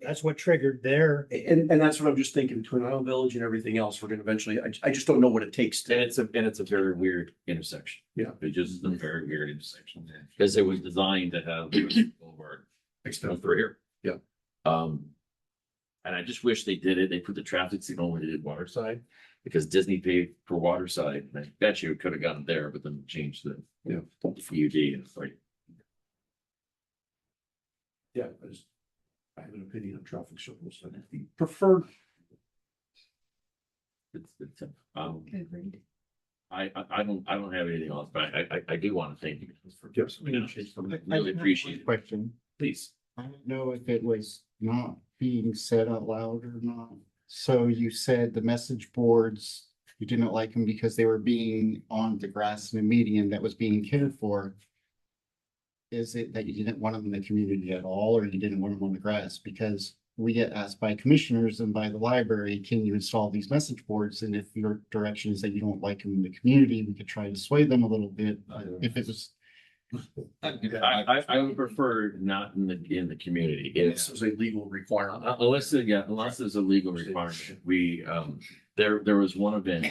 that's what triggered their. And that's what I'm just thinking, between Island Village and everything else, we're gonna eventually, I just don't know what it takes And to. it's a very weird intersection. Yeah. It just is a very weird intersection, because it was designed to have Boulevard extend through here. Yeah. And I just wish they did it. They put the traffic signal when they did Waterside, because Disney paid for Waterside, and I bet you it could have gotten there, but then changed the. Yeah. PUD, and it's like, Yeah, I have an opinion on traffic circles, and the preferred. it's, Agreed. I don't have anything else, but I do want to thank you for. Yes. Really appreciate it. Question. Please. I don't know if it was not being said out loud or not. So you said the message boards, you didn't like them because they were being on the grass in a median that was being cared for. Is it that you didn't want them in the community at all, or you didn't want them on the grass? Because we get asked by commissioners and by the library, can you install these message boards? And if your direction is that you don't like them in the community, we could try to sway them a little bit. If it was, I would prefer not in the community. This is a legal requirement. Unless there's a legal requirement. There was one event.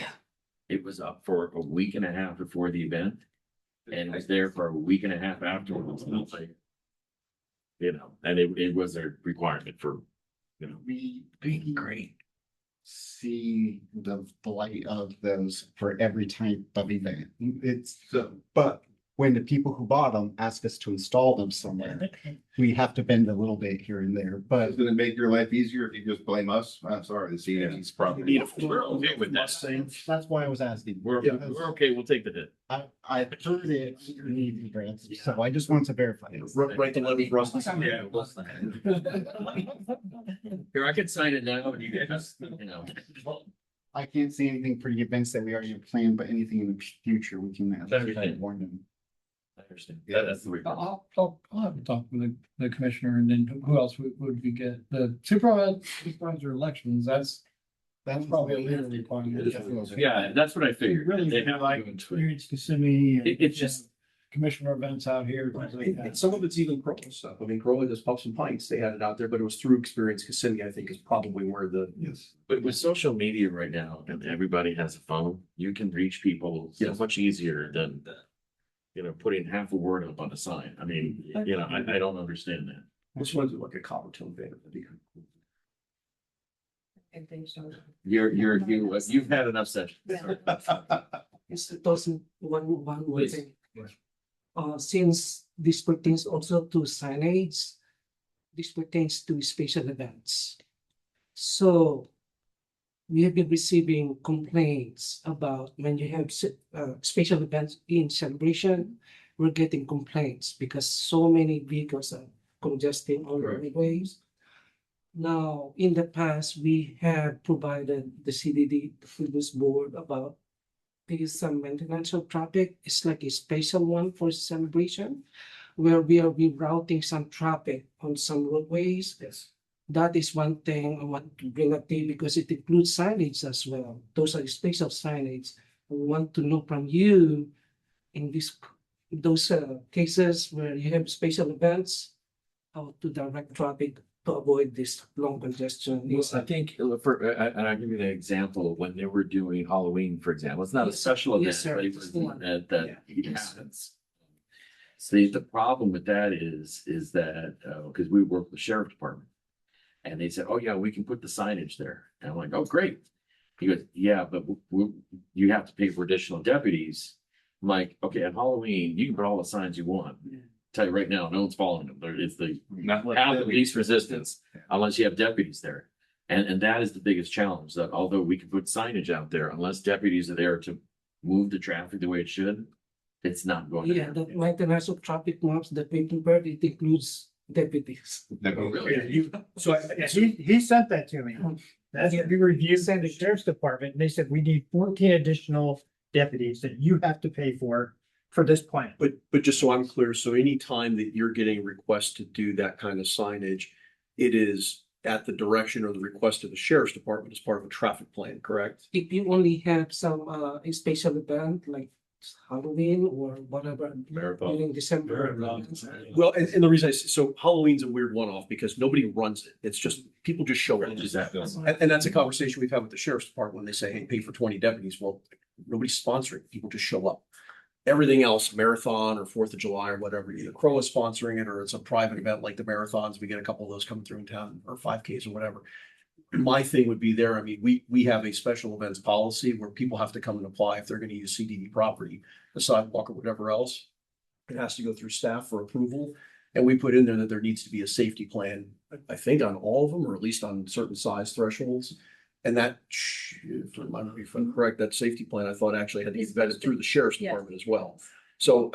It was up for a week and a half before the event. And it was there for a week and a half afterwards. And it's like, and it was a requirement for, we great. see the blight of those for every type of event. It's, but when the people who bought them ask us to install them somewhere, we have to bend a little bit here and there, but It's gonna make your life easier if you just blame us. I'm sorry, the CDD's probably. We're okay with that. that's why I was asking. We're okay. We'll take the hit. I heard it underneath the grants, so I just want to verify it. Write the letter for us. Yeah. Here, I could sign it now, and you guys, I can't see anything for the events that we already have planned, but anything in the future, we can. Understand. warn them. I understand. That's the requirement. I'll have to talk with the commissioner, and then who else would we get? The supervisor elections, that's probably a legal requirement. Yeah, that's what I figured. Really, They have to like, go into it. experience Kissimmee. and, It's just, Commissioner events out here. things like that. And some of it's even Crowley stuff. I mean, Crowley does Pups and Pints. They had it out there, but it was through Experience Kissimmee, I think, is probably where the. Yes. but with social media right now, and everybody has a phone, you can reach people so Yes. much easier than, putting half a word up on a sign. I mean, I don't understand that. This one's like a copper tone banner. That'd be kind of cool. You've had enough sessions. It's 2001 more Please. thing. Since this pertains also to signage, this pertains to special events. So we have been receiving complaints about when you have special events in celebration, we're getting complaints because so many vehicles are congesting on the Right. roadways. Now, in the past, we have provided the CDD, the previous board, about there is some maintenance of traffic. It's like a special one for celebration, where we are rerouting some traffic on some roadways. Yes. That is one thing I want to bring up to you because it includes signage as well. Those are special signage. I want to know from you in those cases where you have special events, how to direct traffic to avoid this long congestion. I think and I'll give you an example, when they were doing Halloween, for example, it's not a Yes, special yes, event, sir. but it was an event that happens. See, the problem with that is that, because we work with the sheriff department. And they said, oh yeah, we can put the signage there. And I'm like, oh, great. He goes, yeah, but you have to pay for additional deputies. I'm like, okay, on Halloween, you can put all the signs you want. Tell you right now, no one's following them. It's the path of least resistance unless you have deputies there. And that is the biggest challenge, that although we can put signage out there, unless deputies are there to move the traffic the way it should, it's not going to Yeah, happen. the maintenance of traffic maps, the paper, it includes deputies. Oh, really? So he sent that to me. That's what we reviewed in the sheriff's department. And they said, we need 14 additional deputies that you have to pay for this plan. But just so I'm clear, so anytime that you're getting requests to do that kind of signage, it is at the direction or the request of the sheriff's department as part of a traffic plan, correct? If you only have some a special event like Halloween or whatever Marathon. during December. Well, and the reason so Halloween's a weird one-off because nobody runs it. It's just, people just show up. It just happens. And that's a conversation we've had with the sheriff's department when they say, hey, pay for 20 deputies. Well, nobody's sponsoring, people just show up. Everything else, marathon or 4th of July or whatever, either Crow is sponsoring it or it's a private event like the marathons. We get a couple of those coming through in town, or 5Ks or whatever. My thing would be there. I mean, we have a special events policy where people have to come and apply if they're going to use CDD property, a sidewalk or whatever else. It has to go through staff for approval. And we put in there that there needs to be a safety plan, I think on all of them, or at least on certain size thresholds. And that, if I'm correct, that safety plan, I thought actually had to be vetted through the sheriff's Yeah. department as well. So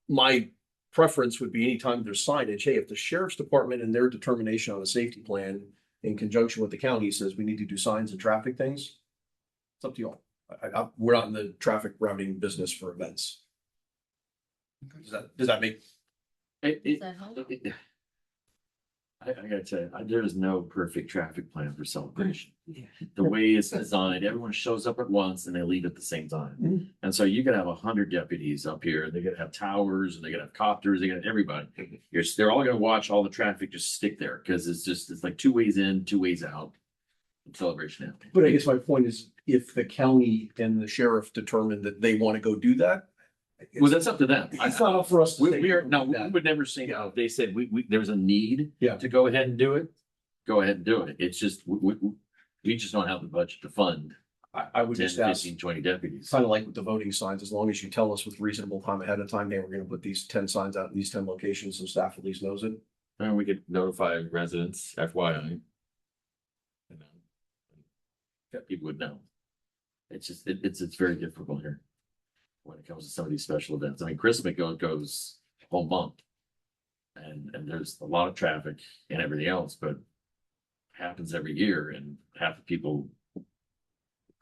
my preference would be anytime there's signage, hey, if the sheriff's department and their determination on a safety plan in conjunction with the county says we need to do signs and traffic things, it's up to you all. We're not in the traffic routing business for events. Does that make? Does that help? I gotta tell you, there is no perfect traffic plan for celebration. Yeah. The way it's designed, everyone shows up at once and they leave at the same time. And so you could have 100 deputies up here, they're gonna have towers and they're gonna have copters, they're gonna have everybody. They're all gonna watch all the traffic just stick there, because it's like 2 ways in, 2 ways out. Celebration now. But I guess my point is, if the county and the sheriff determine that they want to go do that. Well, that's up to them. It's not up for us to say. We are, no, we that. would never say no. If they said there's a need Yeah. to go ahead and do it, go ahead and do it. It's just, we just don't have the budget to fund I would 10, just ask, 15, 20 deputies. kind of like with the voting signs, as long as you tell us with reasonable time ahead of time, hey, we're gonna put these 10 signs out in these 10 locations, so staff at least knows it. And we could notify residents, FYI. You know, that people would know. It's just, it's very difficult here when it comes to some of these special events. I mean, Christmas goes a whole month. And there's a lot of traffic and everything else, but happens every year and half the people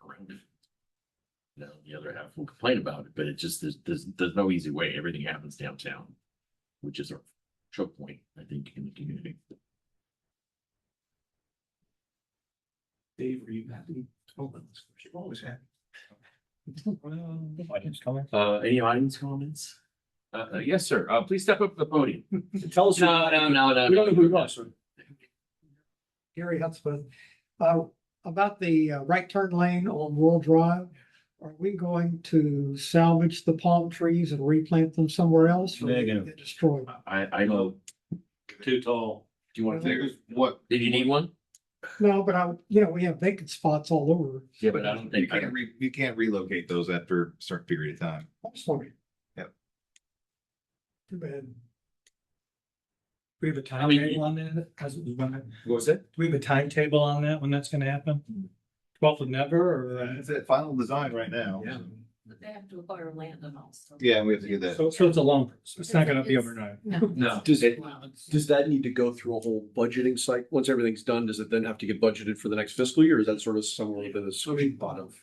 around it. You know, the other half will complain about it, but it just, there's no easy way. Everything happens downtown, which is our choke point, I think, in the community. Dave, are you happy? You're always happy. Audience comment? Any audience comments? Yes, sir. Please step up to the podium. Tell us. No. We don't know who you are, sir. Gary Hudspeth. About the right turn lane on World Drive, are we going to salvage the palm trees and replant them somewhere else? Or will they Negative. get destroyed? I don't, Too tall. do you want to take, What? did you need one? No, but we have vacant spots all over. Yeah, but I don't think. You can't relocate those after a certain period of time. I'm sorry. Yep. Too bad. We have a I mean, timetable on that, as it was when, What was it? do we have a timetable on that, when that's gonna happen? 12th of never, or? It's at final design right now. Yeah. But they have to acquire land and all stuff. Yeah, we have to get that. So it's a long, it's not gonna be overnight. No. No. Does that need to go through a whole budgeting cycle? Once everything's done, does it then have to get budgeted for the next fiscal year? Or is that sort of somewhere within the sweet spot of?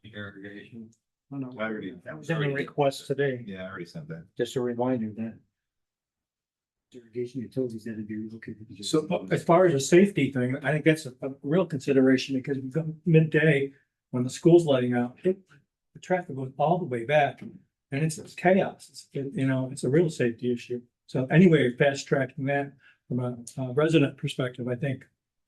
Irrigation. I already, That was in the request today, yeah, I already sent that. just a reminder that irrigation utilities that would be relocated. So- So as far as a safety thing, I think that's a real consideration, because we've got midday when the school's letting out, the traffic goes all the way back, and it's chaos. It's a real safety issue. So anyway, fast tracking that from a resident perspective, I think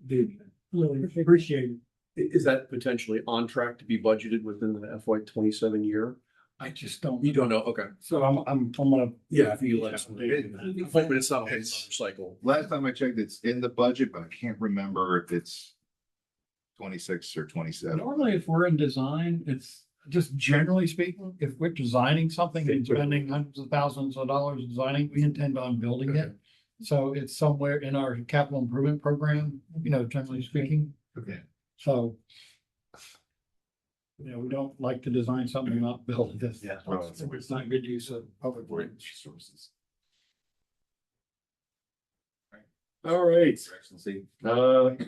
be really appreciated. Is that potentially on track to be budgeted within the FY 27 year? I just don't. You don't know, okay. So I'm gonna. Yeah, if you let us. But it's not a whole cycle. Last time I checked, it's in the budget, but I can't remember if it's 26 or 27. Normally, if we're in design, it's just generally speaking, if we're designing something and spending hundreds of thousands of dollars designing, we intend on building it. So it's somewhere in our capital improvement program, generally speaking. Okay. So. We don't like to design something and not build it. Yeah. It's not good use of public resources. All right. See,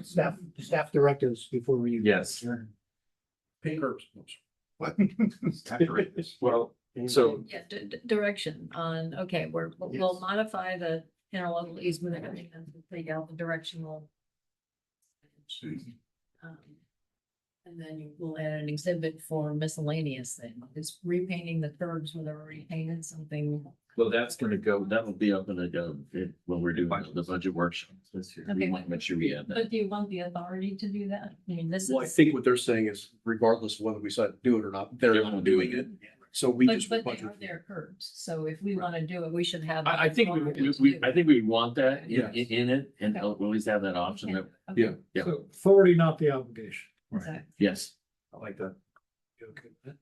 Staff directives before we. Yes. adjourn. Pink curbs. what? Well, so Yeah, direction on, okay, we'll modify the interlocal easement agreement and take out the directional. Um, And then you will add an exhibit for miscellaneous thing, is repainting the curbs where they're already painted something. well, that's gonna go, that'll be up in when we're doing the budget workshop this year. We Okay. want to make sure we add that. But do you want the authority to do that? I mean, this is. Well, I think what they're saying is regardless of whether we decide to do it or not, they're not doing it. So we But just. they budget are their curbs, so if we want to do it, we should have. I think authority to we, do I it. think we want that Yes. in it and Okay. we'll always have that option. Okay. Yeah. Okay. Yeah. So authority, not the obligation. Exactly. Yes. I like that. You okay with that?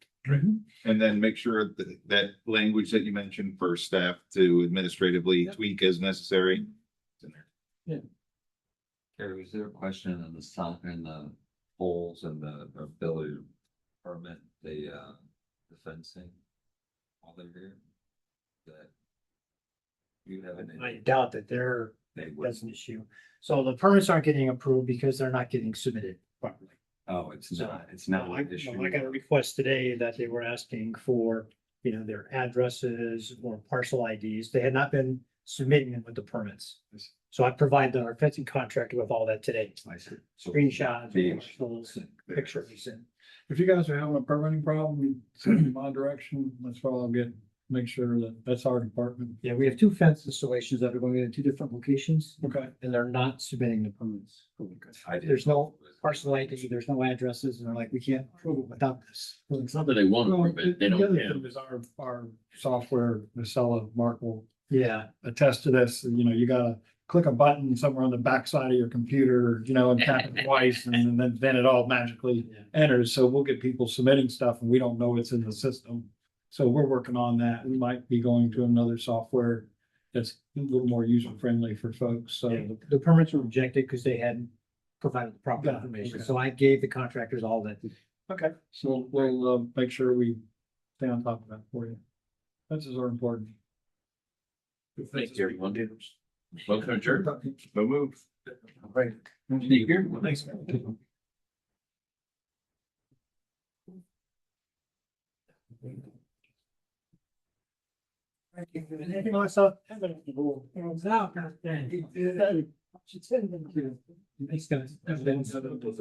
And then make sure that that language that you mentioned for staff to administratively tweak as necessary. It's in there. Gary, was there a question on the sign and the poles and the ability to permit the fencing? While they're here? That you have an. I doubt that They would, that's an issue. So the permits aren't getting approved because they're not getting submitted properly. oh, it's So, not I an issue. got a request today that they were asking for, their addresses or parcel IDs. They had not been submitting them with the permits. So I provide our fencing contractor with all that today. I see. So Screenshots, the- parcels, pictures, and If you guys are having a permitting problem, send me my direction. That's where I'll make sure that that's our department. yeah, we have two fence installations that are going in two different locations, Okay. and they're not submitting the permits. I did. There's no parcel ID, there's no addresses, and they're like, we can't approve it without this. Well, it's not that they won't Well, approve it, they the don't. other Yeah. thing is our software, Acela, Mark will Yeah, attest to this. You gotta click a button somewhere on the backside of your computer, and tap it twice, and then it all magically Yeah. enters. So we'll get people submitting stuff and we don't know it's in the system. So we're working on that. We might be going to another software that's a little more user friendly for folks. So the permits were rejected because they hadn't provided the proper Got it, information, okay. so I gave the contractors all that. okay, so we'll make sure we stay on top of that for you. Fences are important. Thank you, everyone. Welcome to adjourn. No move. Right. Thank you. Thanks. Anything else? Thanks, guys.